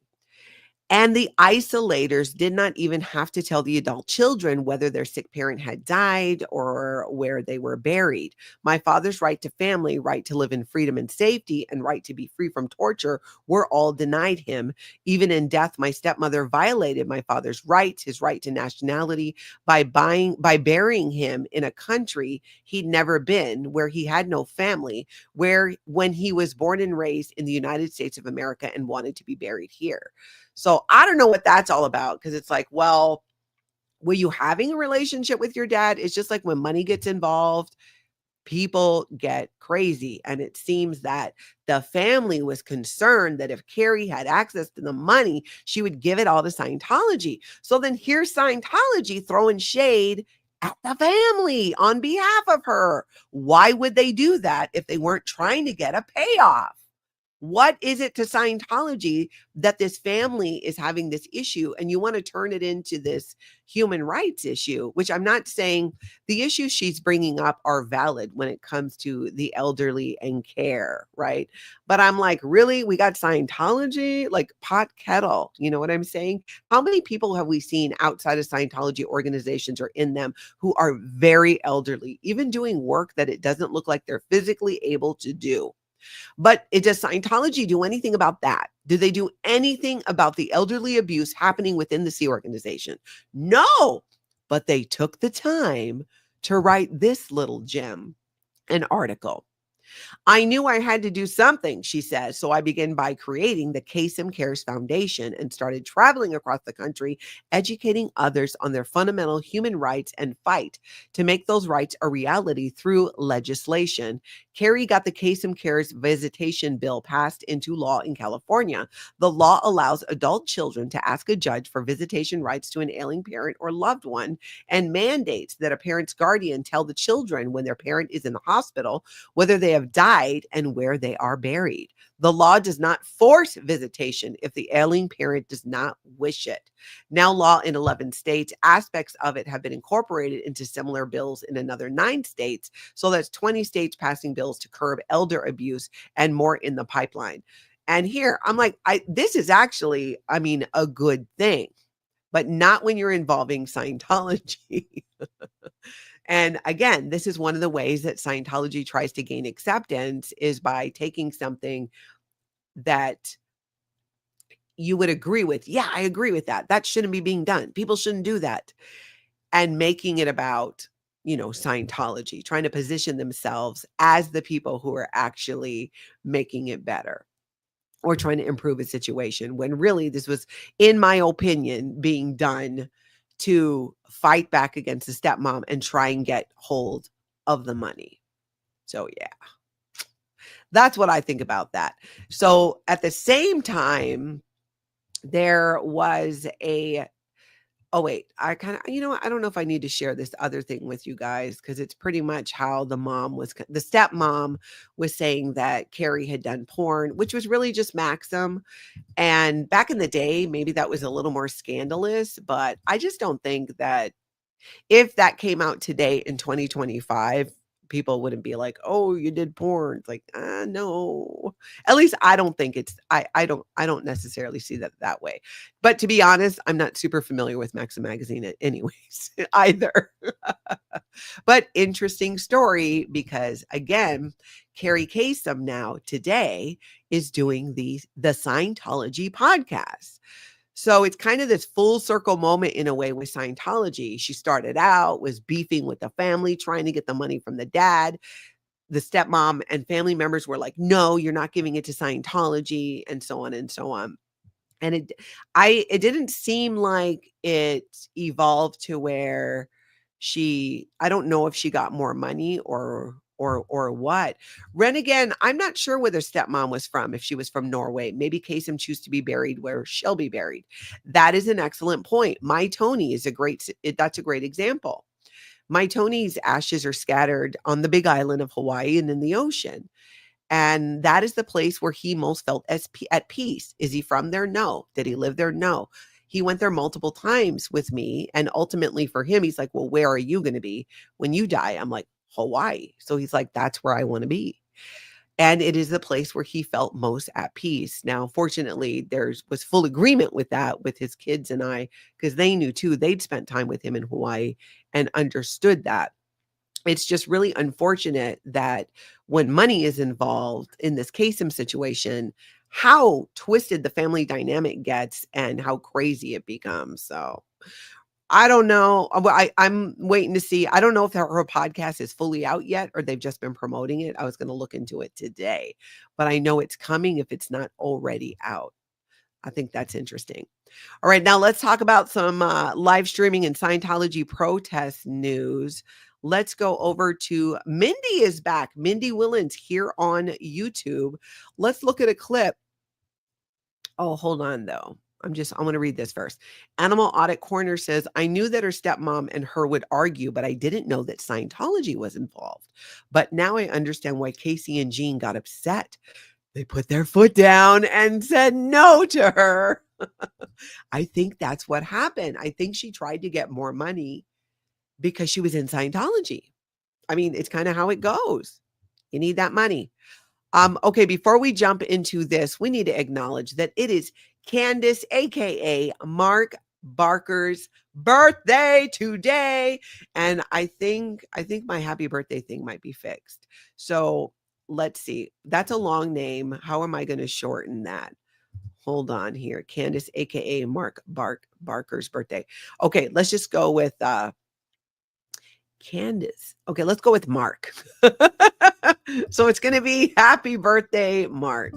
And the isolators did not even have to tell the adult children whether their sick parent had died or where they were buried. My father's right to family, right to live in freedom and safety, and right to be free from torture were all denied him. Even in death, my stepmother violated my father's rights, his right to nationality, by burying him in a country he'd never been, where he had no family, when he was born and raised in the United States of America and wanted to be buried here. So I don't know what that's all about, because it's like, well, were you having a relationship with your dad? It's just like when money gets involved, people get crazy. And it seems that the family was concerned that if Kerri had access to the money, she would give it all to Scientology. So then here's Scientology throwing shade at the family on behalf of her. Why would they do that if they weren't trying to get a payoff? What is it to Scientology that this family is having this issue and you want to turn it into this human rights issue, which I'm not saying the issues she's bringing up are valid when it comes to the elderly and care, right? But I'm like, really? We got Scientology? Like pot kettle, you know what I'm saying? How many people have we seen outside of Scientology organizations or in them who are very elderly, even doing work that it doesn't look like they're physically able to do? But does Scientology do anything about that? Do they do anything about the elderly abuse happening within the Sea organization? No, but they took the time to write this little gem, an article. I knew I had to do something, she says, so I began by creating the Kasem Cares Foundation and started traveling across the country, educating others on their fundamental human rights and fight to make those rights a reality through legislation. Kerri got the Kasem Cares Visitation Bill passed into law in California. The law allows adult children to ask a judge for visitation rights to an ailing parent or loved one, and mandates that a parent's guardian tell the children when their parent is in the hospital whether they have died and where they are buried. The law does not force visitation if the ailing parent does not wish it. Now law in 11 states, aspects of it have been incorporated into similar bills in another 9 states. So that's 20 states passing bills to curb elder abuse and more in the pipeline. And here I'm like, this is actually, a good thing, but not when you're involving Scientology. And again, this is one of the ways that Scientology tries to gain acceptance, is by taking something that you would agree with. Yeah, I agree with that. That shouldn't be being done. People shouldn't do that. And making it about, Scientology, trying to position themselves as the people who are actually making it better or trying to improve a situation, when really this was, in my opinion, being done to fight back against the stepmom and try and get hold of the money. So yeah. That's what I think about that. So at the same time, there was oh wait, I kind of, I don't know if I need to share this other thing with you guys, because it's pretty much how the stepmom was saying that Kerri had done porn, which was really just Maxim. And back in the day, maybe that was a little more scandalous, but I just don't think that if that came out today in 2025, people wouldn't be like, "Oh, you did porn." It's like, no. At least I don't think I don't necessarily see that way. But to be honest, I'm not super familiar with Maxim magazine anyways either. But interesting story, because again, Kerri Kasem now today is doing the Scientology podcast. So it's kind of this full circle moment in a way with Scientology. She started out, was beefing with the family, trying to get the money from the dad. The stepmom and family members were like, no, you're not giving it to Scientology, and so on and so on. And it didn't seem like it evolved to where I don't know if she got more money or what. Ren, again, I'm not sure where their stepmom was from, if she was from Norway. Maybe Kasem choose to be buried where she'll be buried. That is an excellent point. My Tony is that's a great example. My Tony's ashes are scattered on the big island of Hawaii and in the ocean. And that is the place where he most felt at peace. Is he from there? No. Did he live there? No. He went there multiple times with me. And ultimately for him, he's like, well, where are you going to be when you die? I'm like, Hawaii. So he's like, that's where I want to be. And it is the place where he felt most at peace. Now, fortunately, was full agreement with that with his kids and I, because they knew too, they'd spent time with him in Hawaii and understood that. It's just really unfortunate that when money is involved in this Kasem situation, how twisted the family dynamic gets and how crazy it becomes. So I don't know. I'm waiting to see. I don't know if her podcast is fully out yet or they've just been promoting it. I was going to look into it today, but I know it's coming if it's not already out. I think that's interesting. All right, now let's talk about some live streaming and Scientology protest news. Let's go over to Mindy is back. Mindy Willens here on YouTube. Let's look at a clip. Oh, hold on though. I want to read this first. Animal Audit Corner says, I knew that her stepmom and her would argue, but I didn't know that Scientology was involved. But now I understand why Casey and Jean got upset. They put their foot down and said no to her. I think that's what happened. I think she tried to get more money because she was in Scientology. I mean, it's kind of how it goes. You need that money. Okay, before we jump into this, we need to acknowledge that it is Candace, aka Mark Barker's birthday today. And I think my happy birthday thing might be fixed. So let's see. That's a long name. How am I going to shorten that? Hold on here. Candace, aka Mark Barker's birthday. Okay, let's just go with Candace. Okay, let's go with Mark. So it's going to be happy birthday, Mark.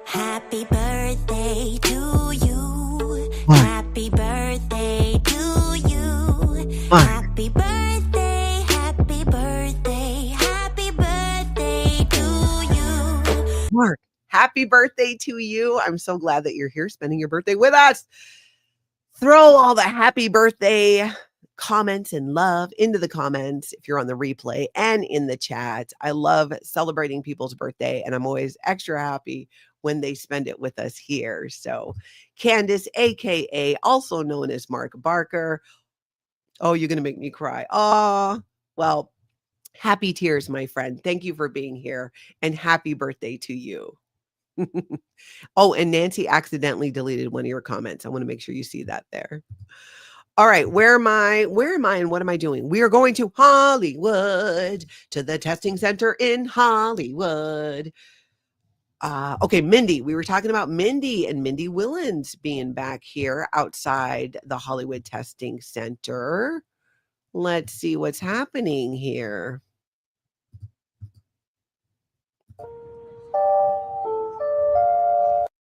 Happy birthday to you. Mark. Happy birthday to you. Mark. Happy birthday, happy birthday, happy birthday to you. Mark, happy birthday to you. I'm so glad that you're here spending your birthday with us. Throw all the happy birthday comments and love into the comments if you're on the replay and in the chat. I love celebrating people's birthday, and I'm always extra happy when they spend it with us here. So Candace, aka also known as Mark Barker. Oh, you're going to make me cry. Oh, well, happy tears, my friend. Thank you for being here, and happy birthday to you. Oh, and Nancy accidentally deleted one of your comments. I want to make sure you see that there. All right, where am I and what am I doing? We are going to Hollywood, to the testing center in Hollywood. Okay, Mindy. We were talking about Mindy and Mindy Willens being back here outside the Hollywood Testing Center. Let's see what's happening here.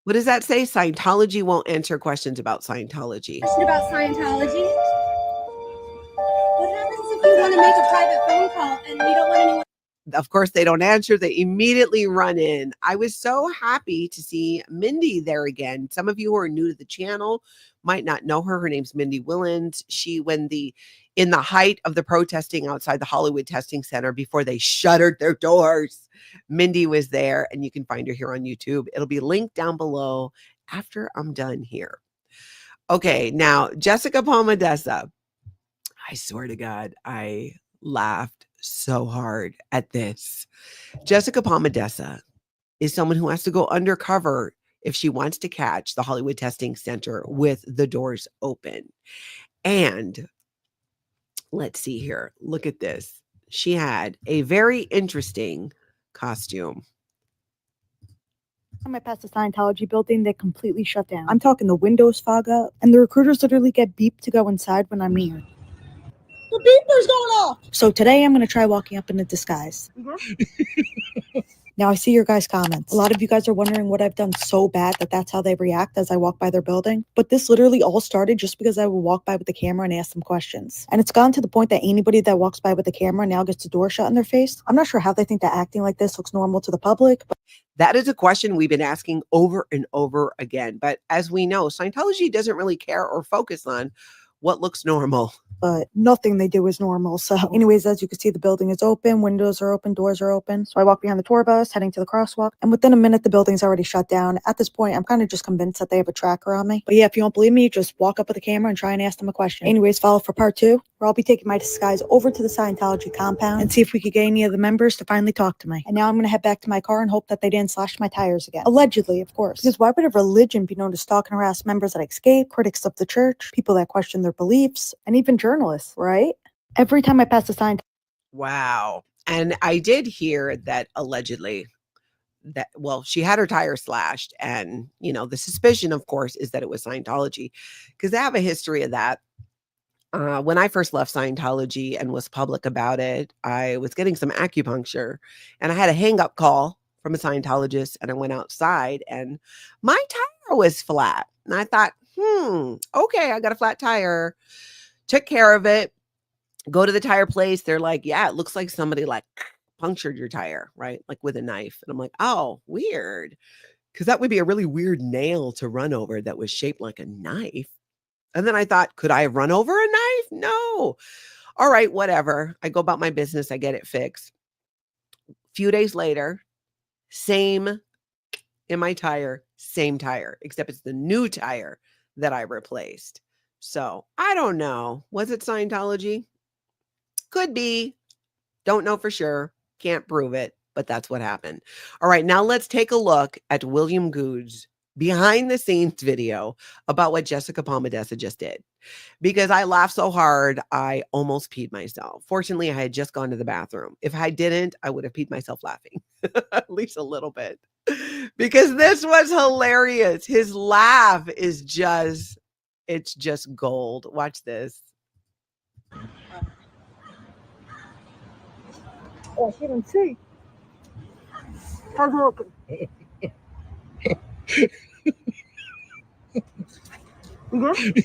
What does that say? Scientology won't answer questions about Scientology. Question about Scientology. What happens if you to make a private phone call and you don't want anyone. Of course, they don't answer. They immediately run in. I was so happy to see Mindy there again. Some of you who are new to the channel might not know her. Her name's Mindy Willens. She, in the height of the protesting outside the Hollywood Testing Center before they shuttered their doors, Mindy was there, and you can find her here on YouTube. It'll be linked down below after I'm done here. Okay, now Jessica Palmadessa. I swear to God, I laughed so hard at this. Jessica Palmadessa is someone who has to go undercover if she wants to catch the Hollywood Testing Center with the doors open. And let's see here. Look at this. She had a very interesting costume. Time I passed the Scientology building, they completely shut down. I'm talking the windows fog up, and the recruiters literally get beeped to go inside when I'm near. The beeper's going off! So today I'm going to try walking up in a disguise. Now I see your guys' comments. A lot of you guys are wondering what I've done so bad that that's how they react as I walk by their building. But this literally all started just because I would walk by with the camera and ask them questions. And it's gone to the point that anybody that walks by with the camera now gets the door shut in their face. I'm not sure how they think that acting like this looks normal to the public, but that is a question we've been asking over and over again. But as we know, Scientology doesn't really care or focus on what looks normal. But nothing they do is normal. So anyways, as you can see, the building is open, windows are open, doors are open. So I walk behind the tour bus, heading to the crosswalk. And within a minute, the building's already shut down. At this point, I'm kind of just convinced that they have a tracker on me. But yeah, if you don't believe me, just walk up with the camera and try and ask them a question. Anyways, follow for part 2, where I'll be taking my disguise over to the Scientology compound and see if we could get any of the members to finally talk to me. And now I'm going to head back to my car and hope that they didn't slash my tires again. Allegedly, of course. Because why would a religion be known to stalk and harass members that escape, critics of the church, people that question their beliefs, and even journalists, right? Every time I pass the sign. Wow. And I did hear that allegedly that, well, she had her tire slashed. And, you know, the suspicion, of course, is that it was Scientology because they have a history of that. When I first left Scientology and was public about it, I was getting some acupuncture and I had a hang-up call from a Scientologist and I went outside and my tire was flat. And I thought, okay, I got a flat tire. Took care of it. Go to the tire place. They're like, yeah, it looks like somebody like punctured your tire, right? Like with a knife. And I'm like, oh, weird. Because that would be a really weird nail to run over that was shaped like a knife. And then I thought, could I have run over a knife? No. All right, whatever. I go about my business. I get it fixed. A few days later, same in my tire, same tire, except it's the new tire that I replaced. So I don't know. Was it Scientology? Could be. Don't know for sure. Can't prove it, but that's what happened. All right, now let's take a look at William Good's behind the scenes video about what Jessica Palmadessa just did. Because I laughed so hard, I almost peed myself. Fortunately, I had just gone to the bathroom. If I didn't, I would have peed myself laughing, at least a little bit. Because this was hilarious. His laugh is just, it's just gold. Watch this. Oh, she didn't see. How's it looking? You good?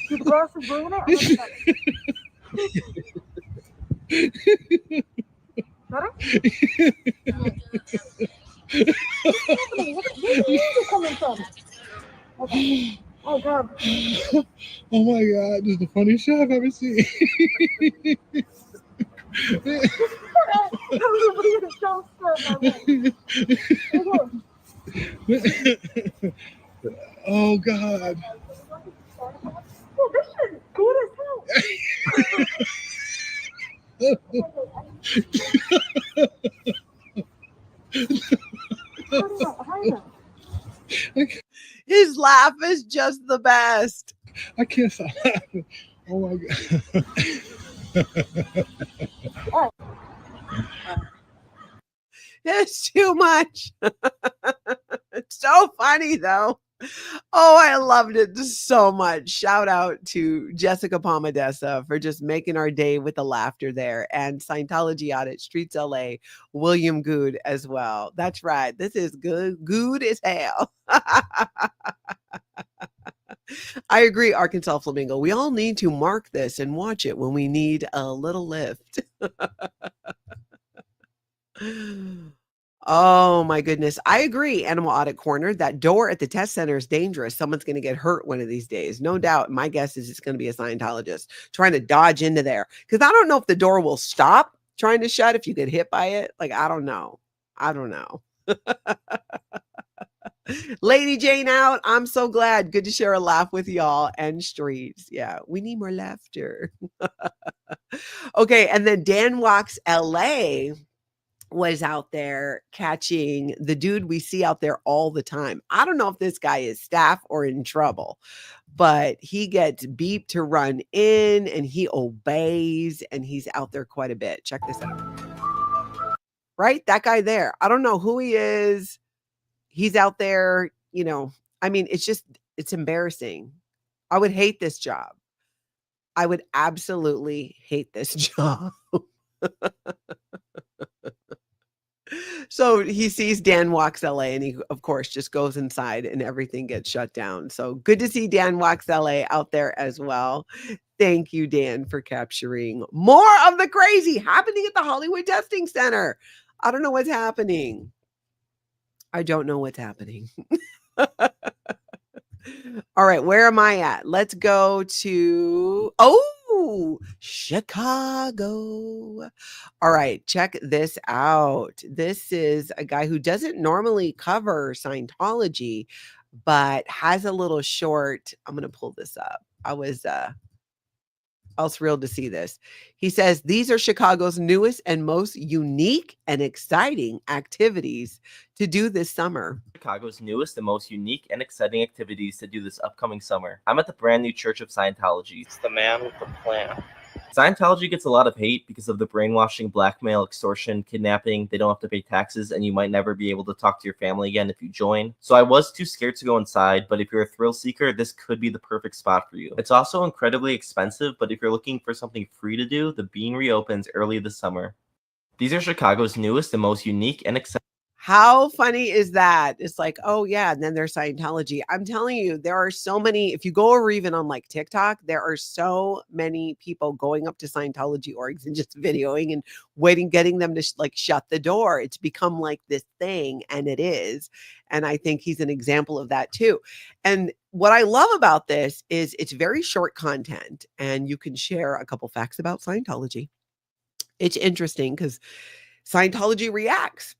The glass is bringing it? Better? Where are you coming from? Okay. Oh, God. Oh my God, this is the funniest shit I've ever seen. Everybody in the show Oh God. Oh, this shit is good as hell. His laugh is just the best. I can't stop laughing. Oh my God. It's too much. It's so funny though. Oh, I loved it so much. Shout out to Jessica Palmadessa for just making our day with the laughter there. And Scientology Audit, Streets LA, William Good as well. That's right. This is good as hell. I agree, Arkansas Flamingo. We all need to mark this and watch it when we need a little lift. Oh my goodness. I agree, Animal Audit Corner. That door at the test center is dangerous. Someone's going to get hurt one of these days. No doubt. My guess is it's going to be a Scientologist trying to dodge into there. Because I don't know if the door will stop trying to shut if you get hit by it. Like, I don't know. I don't know. Lady Jane out. I'm so glad. Good to share a laugh with y'all and streets. Yeah, we need more laughter. Okay, and then Dan Walks LA was out there catching the dude we see out there all the time. I don't know if this guy is staff or in trouble, but he gets beeped to run in and he obeys and he's out there quite a bit. Check this out. Right? That guy there. I don't know who he is. He's out there, you know, I mean, it's embarrassing. I would hate this job. I would absolutely hate this job. So he sees Dan Walks LA and he, of course, just goes inside and everything gets shut down. So good to see Dan Walks LA out there as well. Thank you, Dan, for capturing more of the crazy happening at the Hollywood Testing Center. I don't know what's happening. I don't know what's happening. All right, where am I at? Let's go to, Chicago. All right, check this out. This is a guy who doesn't normally cover Scientology, but has a little short. I'm going to pull this up. I was thrilled to see this. He says, these are Chicago's newest and most unique and exciting activities to do this summer. Chicago's newest and most unique and exciting activities to do this upcoming summer. I'm at the brand new Church of Scientology. It's the man with the plan. Scientology gets a lot of hate because of the brainwashing, blackmail, extortion, kidnapping. They don't have to pay taxes, and you might never be able to talk to your family again if you join. So I was too scared to go inside, but if you're a thrill seeker, this could be the perfect spot for you. It's also incredibly expensive, but if you're looking for something free to do, the Bean reopens early this summer. These are Chicago's newest and most unique and exciting. How funny is that? It's like, oh yeah, and then there's Scientology. I'm telling you, there are so many, if you go over even on like TikTok, there are so many people going up to Scientology orgs and just videoing and waiting, getting them to like shut the door. It's become like this thing, and it is. And I think he's an example of that too. And what I love about this is it's very short content, and you can share a couple facts about Scientology. It's interesting because Scientology reacts.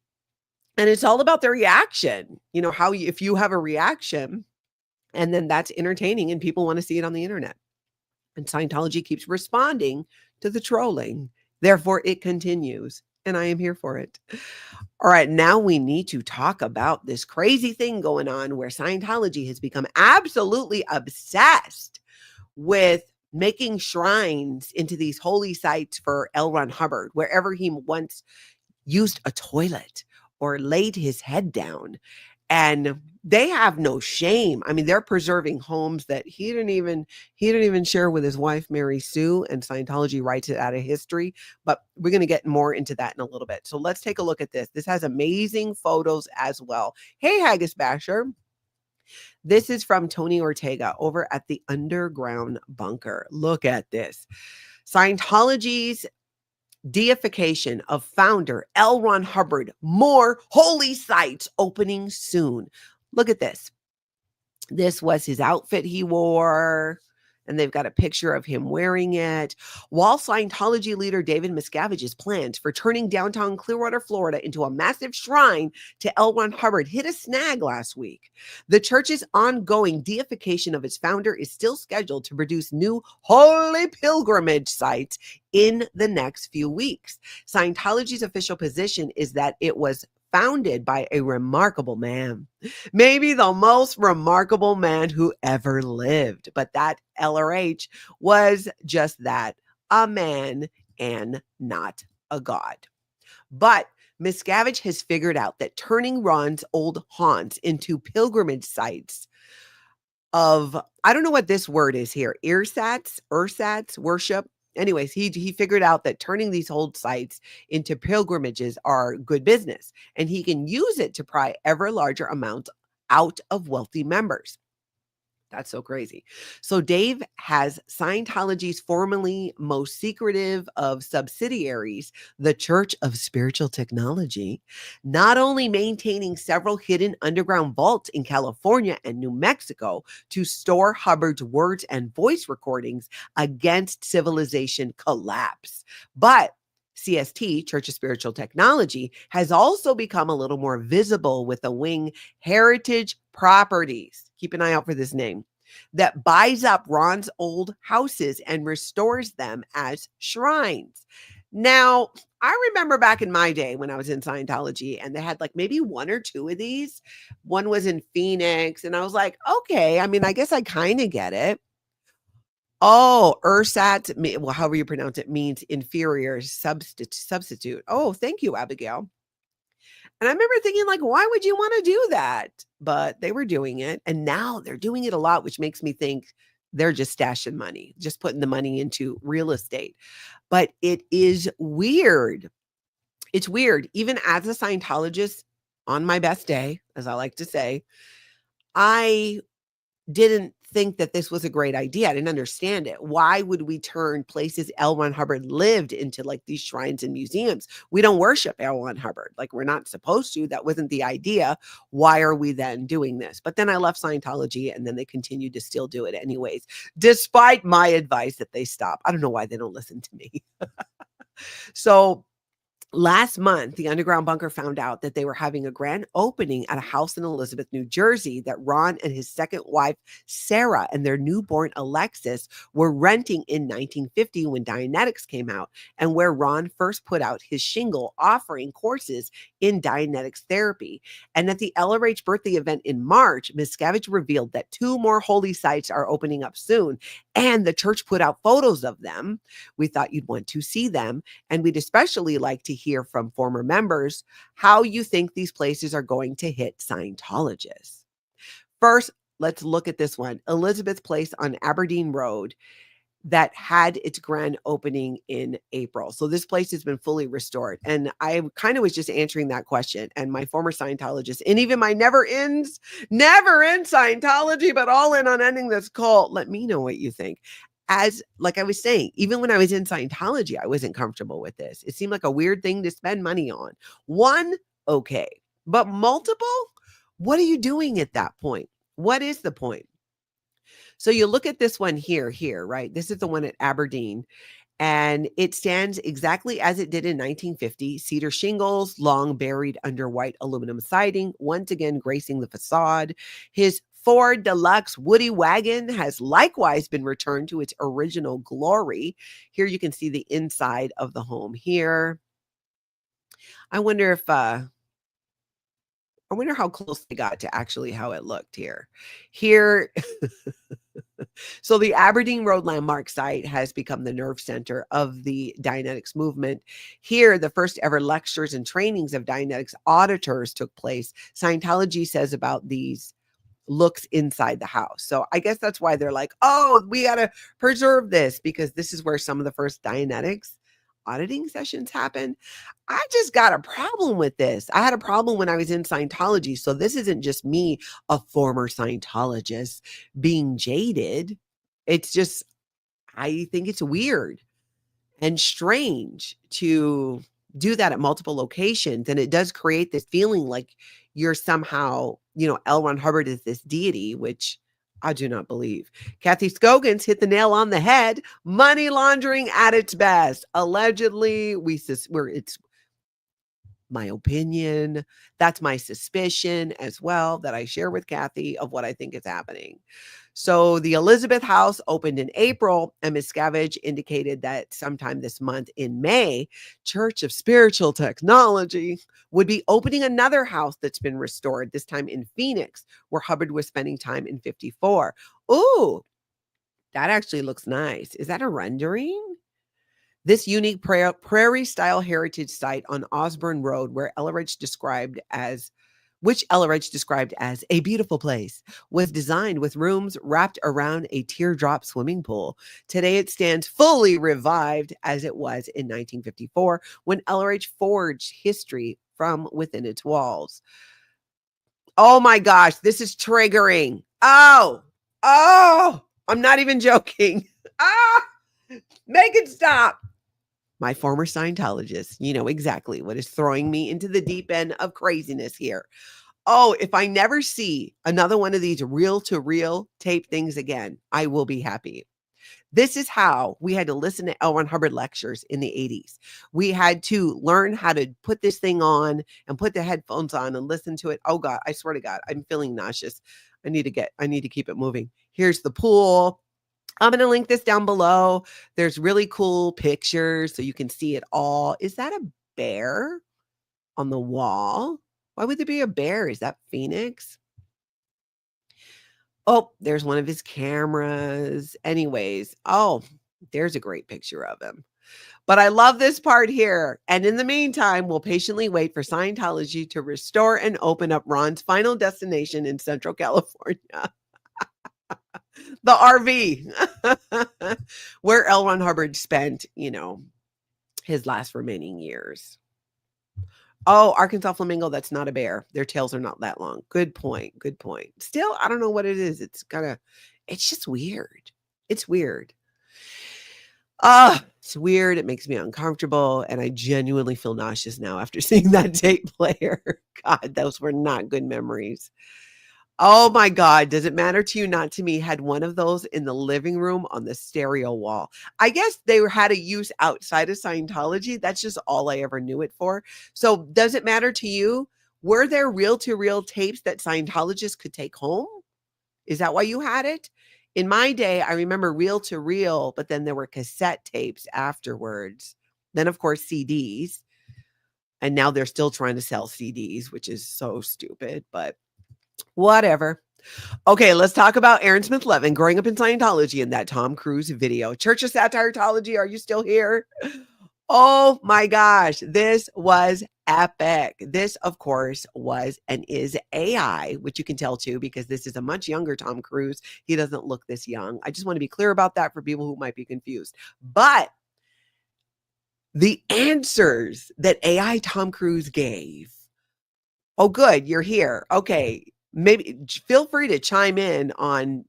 And it's all about the reaction, you know, how if you have a reaction and then that's entertaining and people want to see it on the internet. And Scientology keeps responding to the trolling. Therefore, it continues. And I am here for it. All right, now we need to talk about this crazy thing going on where Scientology has become absolutely obsessed with making shrines into these holy sites for L. Ron Hubbard, wherever he once used a toilet or laid his head down. And they have no shame. I mean, they're preserving homes that he didn't even share with his wife, Mary Sue, and Scientology writes it out of history. But we're going to get more into that in a little bit. So let's take a look at this. This has amazing photos as well. Hey, Haggis Basher. This is from Tony Ortega over at the Underground Bunker. Look at this. Scientology's deification of founder L. Ron Hubbard. More holy sites opening soon. Look at this. This was his outfit he wore, and they've got a picture of him wearing it. While Scientology leader David Miscavige's plans for turning downtown Clearwater, Florida into a massive shrine to L. Ron Hubbard hit a snag last week, the church's ongoing deification of its founder is still scheduled to produce new holy pilgrimage sites in the next few weeks. Scientology's official position is that it was founded by a remarkable man, maybe the most remarkable man who ever lived. But that LRH was just that, a man and not a god. But Miscavige has figured out that turning Ron's old haunts into pilgrimage sites of, I don't know what this word is here, ersatz, worship. Anyways, he figured out that turning these old sites into pilgrimages are good business, and he can use it to pry ever larger amounts out of wealthy members. That's so crazy. So Dave has Scientology's formerly most secretive of subsidiaries, the Church of Spiritual Technology, not only maintaining several hidden underground vaults in California and New Mexico to store Hubbard's words and voice recordings against civilization collapse, but CST, Church of Spiritual Technology, has also become a little more visible with the wing Heritage Properties. Keep an eye out for this name. That buys up Ron's old houses and restores them as shrines. Now, I remember back in my day when I was in Scientology and they had like maybe one or two of these. One was in Phoenix, and I was like, okay, I mean, I guess I kind of get it. Oh, ersatz, well, however you pronounce it, means inferior substitute. Oh, thank you, Abigail. And I remember thinking, like, why would you want to do that? But they were doing it. And now they're doing it a lot, which makes me think they're just stashing money, just putting the money into real estate. But it is weird. It's weird. Even as a Scientologist on my best day, as I like to say, I didn't think that this was a great idea. I didn't understand it. Why would we turn places L. Ron Hubbard lived into like these shrines and museums? We don't worship L. Ron Hubbard. Like, we're not supposed to. That wasn't the idea. Why are we then doing this? But then I left Scientology, and then they continued to still do it anyways, despite my advice that they stop. I don't know why they don't listen to me. So last month, the underground bunker found out that they were having a grand opening at a house in Elizabeth, New Jersey, that Ron and his second wife, Sarah, and their newborn Alexis were renting in 1950 when Dianetics came out, and where Ron first put out his shingle offering courses in Dianetics therapy. And at the LRH birthday event in March, Miscavige revealed that 2 more holy sites are opening up soon, and the church put out photos of them. We thought you'd want to see them, and we'd especially like to hear from former members how you think these places are going to hit Scientologists. First, let's look at this one, Elizabeth Place on Aberdeen Road, that had its grand opening in April. So this place has been fully restored. And I kind of was just answering that question. And my former Scientologist, and even my never in Scientology, but all in on ending this cult, let me know what you think. As like I was saying, even when I was in Scientology, I wasn't comfortable with this. It seemed like a weird thing to spend money on. One, okay. But multiple? What are you doing at that point? What is the point? So you look at this one here, right? This is the one at Aberdeen, and it stands exactly as it did in 1950. Cedar shingles, long buried under white aluminum siding, once again gracing the facade. His Ford Deluxe Woody wagon has likewise been returned to its original glory. Here you can see the inside of the home here. I wonder how close they got to actually how it looked here. So the Aberdeen Road Landmark site has become the nerve center of the Dianetics movement. Here, the first ever lectures and trainings of Dianetics auditors took place. Scientology says about these looks inside the house. So I guess that's why they're like, oh, we got to preserve this, because this is where some of the first Dianetics auditing sessions happen. I just got a problem with this. I had a problem when I was in Scientology. So this isn't just me, a former Scientologist, being jaded. It's just, I think it's weird and strange to do that at multiple locations. And it does create this feeling like you're somehow, L. Ron Hubbard is this deity, which I do not believe. Kathy Scogins hit the nail on the head. Money laundering at its best. Allegedly, it's my opinion. That's my suspicion as well that I share with Kathy of what I think is happening. So the Elizabeth House opened in April, and Miscavige indicated that sometime this month in May, Church of Spiritual Technology would be opening another house that's been restored, this time in Phoenix, where Hubbard was spending time in 54. Ooh, that actually looks nice. Is that a rendering? This unique prairie-style heritage site on Osborne Road, which Elleridge described as a beautiful place, was designed with rooms wrapped around a teardrop swimming pool. Today, it stands fully revived as it was in 1954, when Elleridge forged history from within its walls. Oh my gosh, this is triggering. Oh, Oh, I'm not even joking. Ah, make it stop. My former Scientologist, you know exactly what is throwing me into the deep end of craziness here. Oh, if I never see another one of these reel-to-reel tape things again, I will be happy. This is how we had to listen to L. Ron Hubbard lectures in the 80s. We had to learn how to put this thing on and put the headphones on and listen to it. Oh God, I swear to God, I'm feeling nauseous. I need to keep it moving. Here's the pool. I'm going to link this down below. There's really cool pictures so you can see it all. Is that a bear on the wall? Why would there be a bear? Is that Phoenix? Oh, there's one of his cameras. Anyways, oh, there's a great picture of him. But I love this part here. And in the meantime, we'll patiently wait for Scientology to restore and open up Ron's final destination in Central California. The RV, where L. Ron Hubbard spent, his last remaining years. Oh, Arkansas flamingo, that's not a bear. Their tails are not that long. Good point. Good point. Still, I don't know what it is. It's just weird. It's weird. It's weird. It makes me uncomfortable. And I genuinely feel nauseous now after seeing that tape player. God, those were not good memories. Oh my God. Does it matter to you? Not to me. Had one of those in the living room on the stereo wall. I guess they had a use outside of Scientology. That's just all I ever knew it for. So does it matter to you? Were there reel-to-reel tapes that Scientologists could take home? Is that why you had it? In my day, I remember reel-to-reel, but then there were cassette tapes afterwards. Then, of course, CDs. And now they're still trying to sell CDs, which is so stupid, but whatever. Okay, let's talk about Aaron Smith-Levin growing up in Scientology in that Tom Cruise video. Church of Satire-tology, are you still here? Oh my gosh, this was epic. This, of course, was and is AI, which you can tell too, because this is a much younger Tom Cruise. He doesn't look this young. I just want to be clear about that for people who might be confused. But the answers that AI Tom Cruise gave. Oh, good, you're here. Okay. Maybe feel free to chime in on,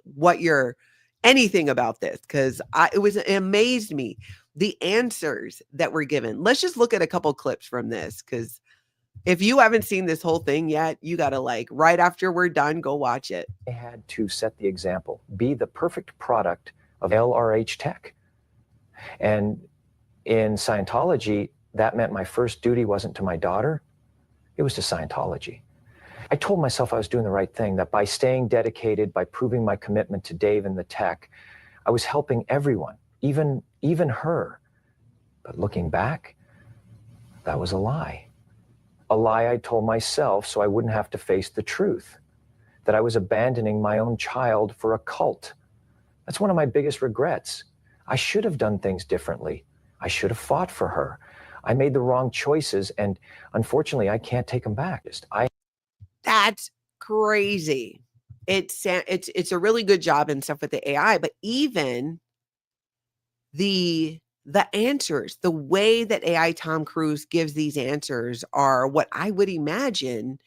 what you're anything about this, because it amazed me the answers that were given. Let's just look at a couple clips from this, because if you haven't seen this whole thing yet, you got to right after we're done, go watch it. I had to set the example, be the perfect product of LRH tech. And in Scientology, that meant my first duty wasn't to my daughter, it was to Scientology. I told myself I was doing the right thing, that by staying dedicated, by proving my commitment to Dave and the tech, I was helping everyone, even her. But looking back, that was a lie. A lie I told myself so I wouldn't have to face the truth, that I was abandoning my own child for a cult. That's one of my biggest regrets. I should have done things differently. I should have fought for her. I made the wrong choices, and unfortunately, I can't take them back. That's crazy. It's a really good job and stuff with the AI, but even the answers, the way that AI Tom Cruise gives these answers are what I would imagine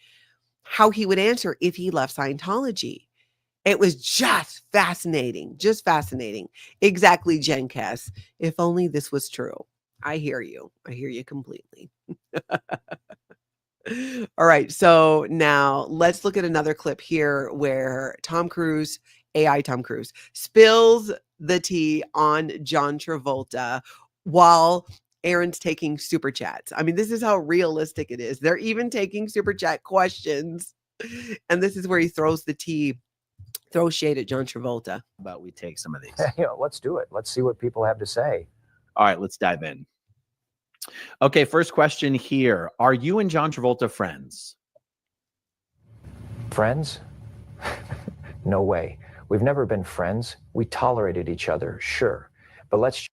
how he would answer if he left Scientology. It was just fascinating. Exactly, Jen Kess. If only this was true. I hear you. I hear you completely. All right. So now let's look at another clip here where AI Tom Cruise, spills the tea on John Travolta while Aaron's taking super chats. I mean, this is how realistic it is. They're even taking super chat questions. And this is where he throws shade at John Travolta. How about we take some of these? Let's do it. Let's see what people have to say. All right, let's dive in. Okay, first question here. Are you and John Travolta friends? Friends? No way. We've never been friends. We tolerated each other, sure. But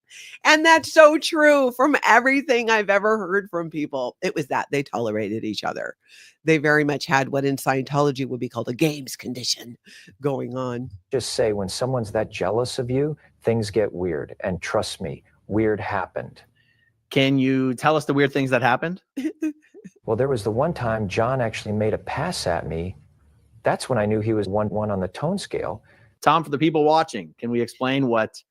and that's so true from everything I've ever heard from people. It was that they tolerated each other. They very much had what in Scientology would be called a games condition going on. Just say when someone's that jealous of you, things get weird. And trust me, weird happened. Can you tell us the weird things that happened? Well, there was the one time John actually made a pass at me. That's when I knew he was 1-1 on the tone scale. Tom, for the people watching, can we explain what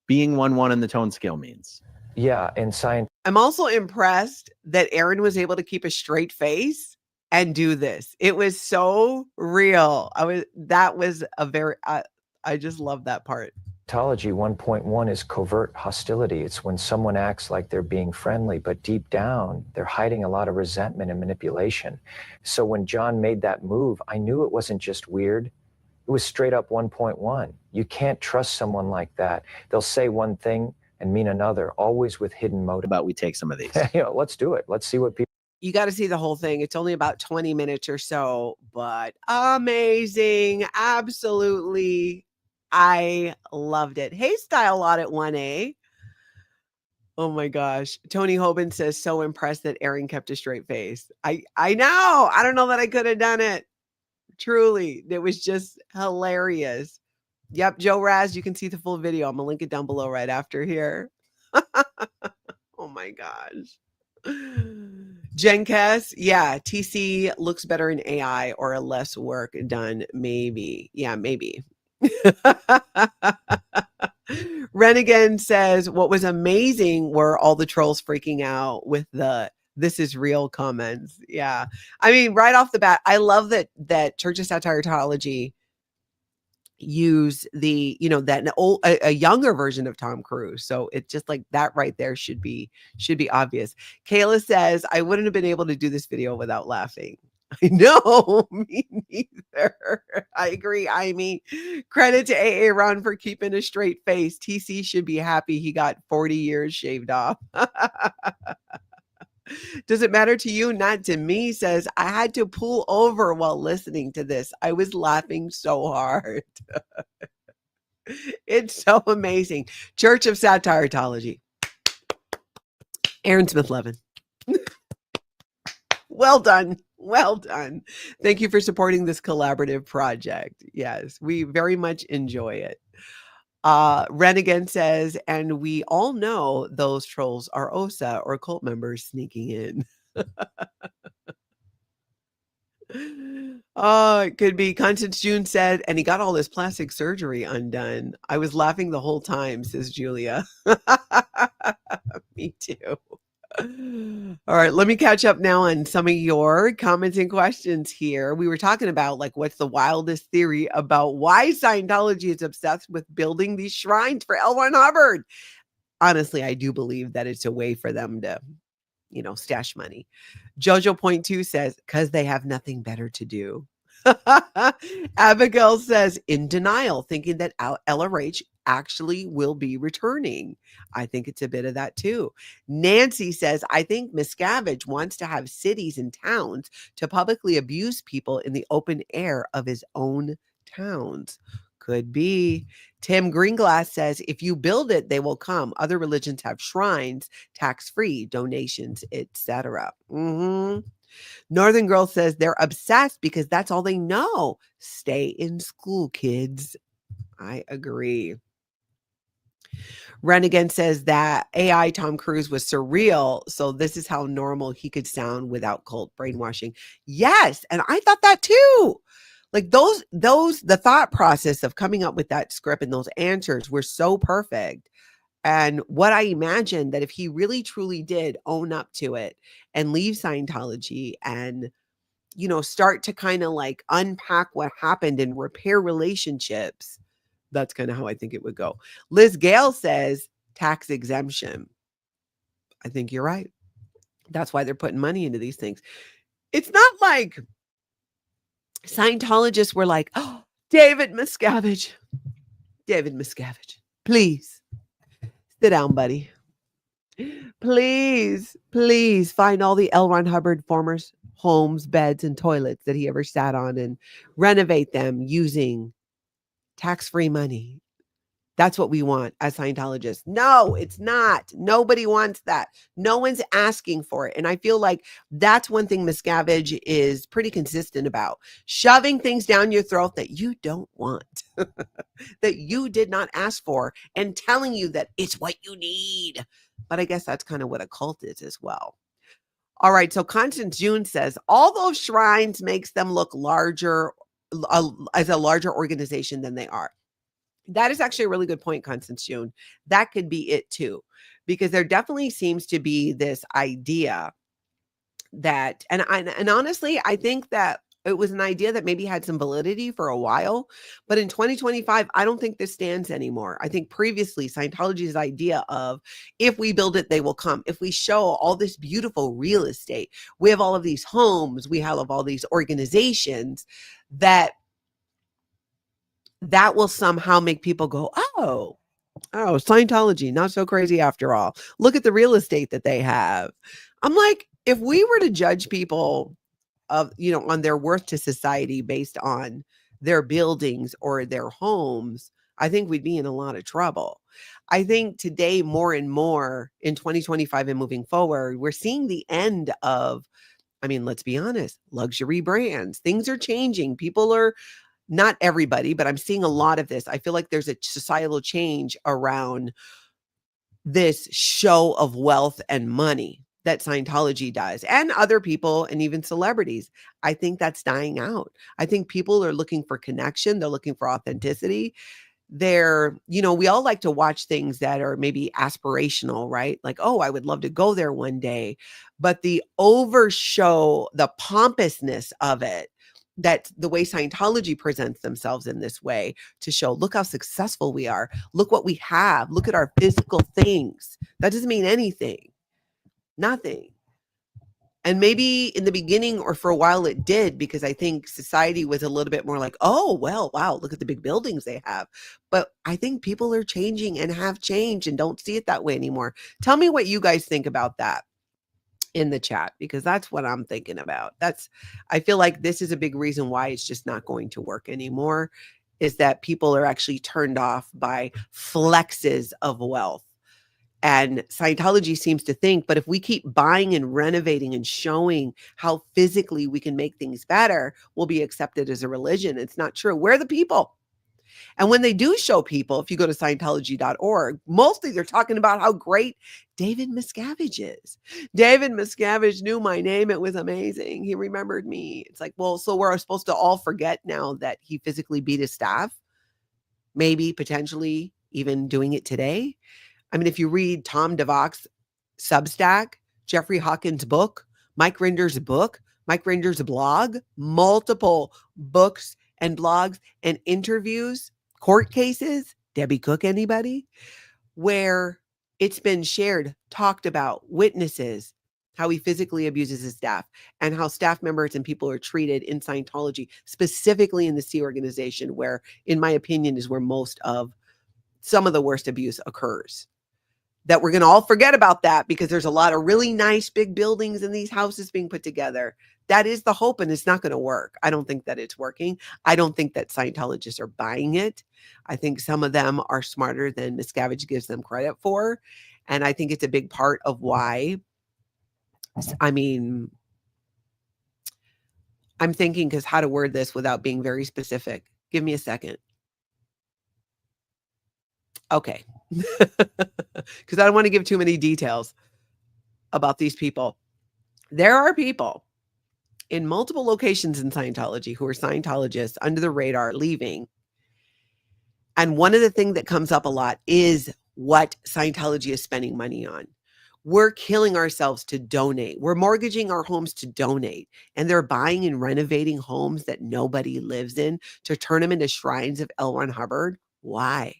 being 1-1 in the tone scale means? Yeah, in science. I'm also impressed that Aaron was able to keep a straight face and do this. It was so real. I just love that part. Scientology 1.1 is covert hostility. It's when someone acts like they're being friendly, but deep down, they're hiding a lot of resentment and manipulation. So when John made that move, I knew it wasn't just weird. It was straight up 1.1. You can't trust someone like that. They'll say one thing and mean another, always with hidden motive. About we take some of these. Let's do it. Let's see what people. You got to see the whole thing. It's only about 20 minutes or so, but amazing. Absolutely. I loved it. Hey, Style Audit 1A. Oh my gosh. Tony Hoban says, so impressed that Aaron kept a straight face. I know. I don't know that I could have done it. Truly. It was just hilarious. Yep. Joe Raz, you can see the full video. I'm going to link it down below right after here. Oh my gosh. Jen Kess, yeah, TC looks better in AI or less work done. Maybe. Yeah, maybe. Renegade says, what was amazing were all the trolls freaking out with the "this is real" comments. Yeah. I mean, right off the bat, I love that Church of Satire-tology use the, a younger version of Tom Cruise. So it's just like that right there should be obvious. Kayla says, I wouldn't have been able to do this video without laughing. I know, me neither. I agree. I mean, credit to AA Ron for keeping a straight face. TC should be happy he got 40 years shaved off. Does it matter to you? Not to me. Says, I had to pull over while listening to this. I was laughing so hard. It's so amazing. Church of Satire-tology. Aaron Smith-Levin. Well done. Well done. Thank you for supporting this collaborative project. Yes, we very much enjoy it. Renegade says, and we all know those trolls are OSA or cult members sneaking in. Oh, it could be. Constance June said, and he got all this plastic surgery undone. I was laughing the whole time, says Julia. Me too. All right, let me catch up now on some of your comments and questions here. We were talking about what's the wildest theory about why Scientology is obsessed with building these shrines for L. Ron Hubbard. Honestly, I do believe that it's a way for them to, stash money. Jojo.2 says, because they have nothing better to do. Abigail says, in denial, thinking that LRH actually will be returning. I think it's a bit of that too. Nancy says, I think Miscavige wants to have cities and towns to publicly abuse people in the open air of his own towns. Could be. Tim Greenglass says, if you build it, they will come. Other religions have shrines, tax-free, donations, etc. Northern Girl says they're obsessed because that's all they know. Stay in school, kids. I agree. Renegade says that AI Tom Cruise was surreal, so this is how normal he could sound without cult brainwashing. Yes, and I thought that too. The thought process of coming up with that script and those answers were so perfect. And what I imagined that if he really truly did own up to it and leave Scientology and, start to kind of unpack what happened and repair relationships, that's kind of how I think it would go. Liz Gale says tax exemption. I think you're right. That's why they're putting money into these things. It's not like Scientologists were like, oh, David Miscavige, please sit down, buddy. Please find all the L. Ron Hubbard former homes, beds, and toilets that he ever sat on and renovate them using tax-free money. That's what we want as Scientologists. No, it's not. Nobody wants that. No one's asking for it. And I feel like that's one thing Miscavige is pretty consistent about. Shoving things down your throat that you don't want, that you did not ask for, and telling you that it's what you need. But I guess that's kind of what a cult is as well. All right. So Constance June says, all those shrines makes them look larger as a larger organization than they are. That is actually a really good point, Constance June. That could be it too, because there definitely seems to be this idea that, and honestly, I think that it was an idea that maybe had some validity for a while, but in 2025, I don't think this stands anymore. I think previously Scientology's idea of if we build it, they will come. If we show all this beautiful real estate, we have all of these homes, we have all these organizations that will somehow make people go, oh, Scientology, not so crazy after all. Look at the real estate that they have. I'm like, if we were to judge people of, on their worth to society based on their buildings or their homes, I think we'd be in a lot of trouble. I think today, more and more in 2025 and moving forward, we're seeing the end of, let's be honest, luxury brands. Things are changing. People are, not everybody, but I'm seeing a lot of this. I feel like there's a societal change around this show of wealth and money that Scientology does, and other people, and even celebrities. I think that's dying out. I think people are looking for connection. They're looking for authenticity. We all like to watch things that are maybe aspirational, right? Like, oh, I would love to go there one day. But the overshow, the pompousness of it, that the way Scientology presents themselves in this way to show, look how successful we are. Look what we have. Look at our physical things. That doesn't mean anything. Nothing. And maybe in the beginning or for a while it did, because I think society was a little bit more like, oh, well, wow, look at the big buildings they have. But I think people are changing and have changed and don't see it that way anymore. Tell me what you guys think about that in the chat, because that's what I'm thinking about. I feel like this is a big reason why it's just not going to work anymore, is that people are actually turned off by flexes of wealth. And Scientology seems to think, but if we keep buying and renovating and showing how physically we can make things better, we'll be accepted as a religion. It's not true. We're the people. And when they do show people, if you go to Scientology.org, mostly they're talking about how great David Miscavige is. David Miscavige knew my name. It was amazing. He remembered me. It's like, well, so we're supposed to all forget now that he physically beat his staff? Maybe, potentially, even doing it today? If you read Tom DeVox's Substack, Jeffrey Hawkins' book, Mike Render's book, Mike Render's blog, multiple books and blogs and interviews, court cases, Debbie Cook, anybody, where it's been shared, talked about, witnesses, how he physically abuses his staff and how staff members and people are treated in Scientology, specifically in the C organization, where, in my opinion, is where some of the worst abuse occurs. That we're going to all forget about that because there's a lot of really nice big buildings and these houses being put together. That is the hope, and it's not going to work. I don't think that it's working. I don't think that Scientologists are buying it. I think some of them are smarter than Miscavige gives them credit for. And I think it's a big part of why, I'm thinking, because how to word this without being very specific. Give me a second. Okay. Because I don't want to give too many details about these people. There are people in multiple locations in Scientology who are Scientologists under the radar leaving. And one of the things that comes up a lot is what Scientology is spending money on. We're killing ourselves to donate. We're mortgaging our homes to donate. And they're buying and renovating homes that nobody lives in to turn them into shrines of L. Ron Hubbard. Why?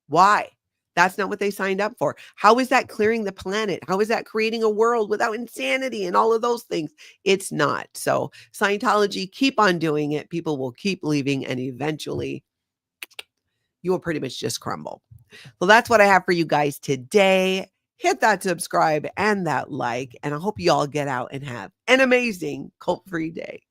Why? That's not what they signed up for. How is that clearing the planet? How is that creating a world without insanity and all of those things? It's not. So Scientology, keep on doing it. People will keep leaving, and eventually you will pretty much just crumble. Well, that's what I have for you guys today. Hit that subscribe and that like, and I hope you all get out and have an amazing cult-free day.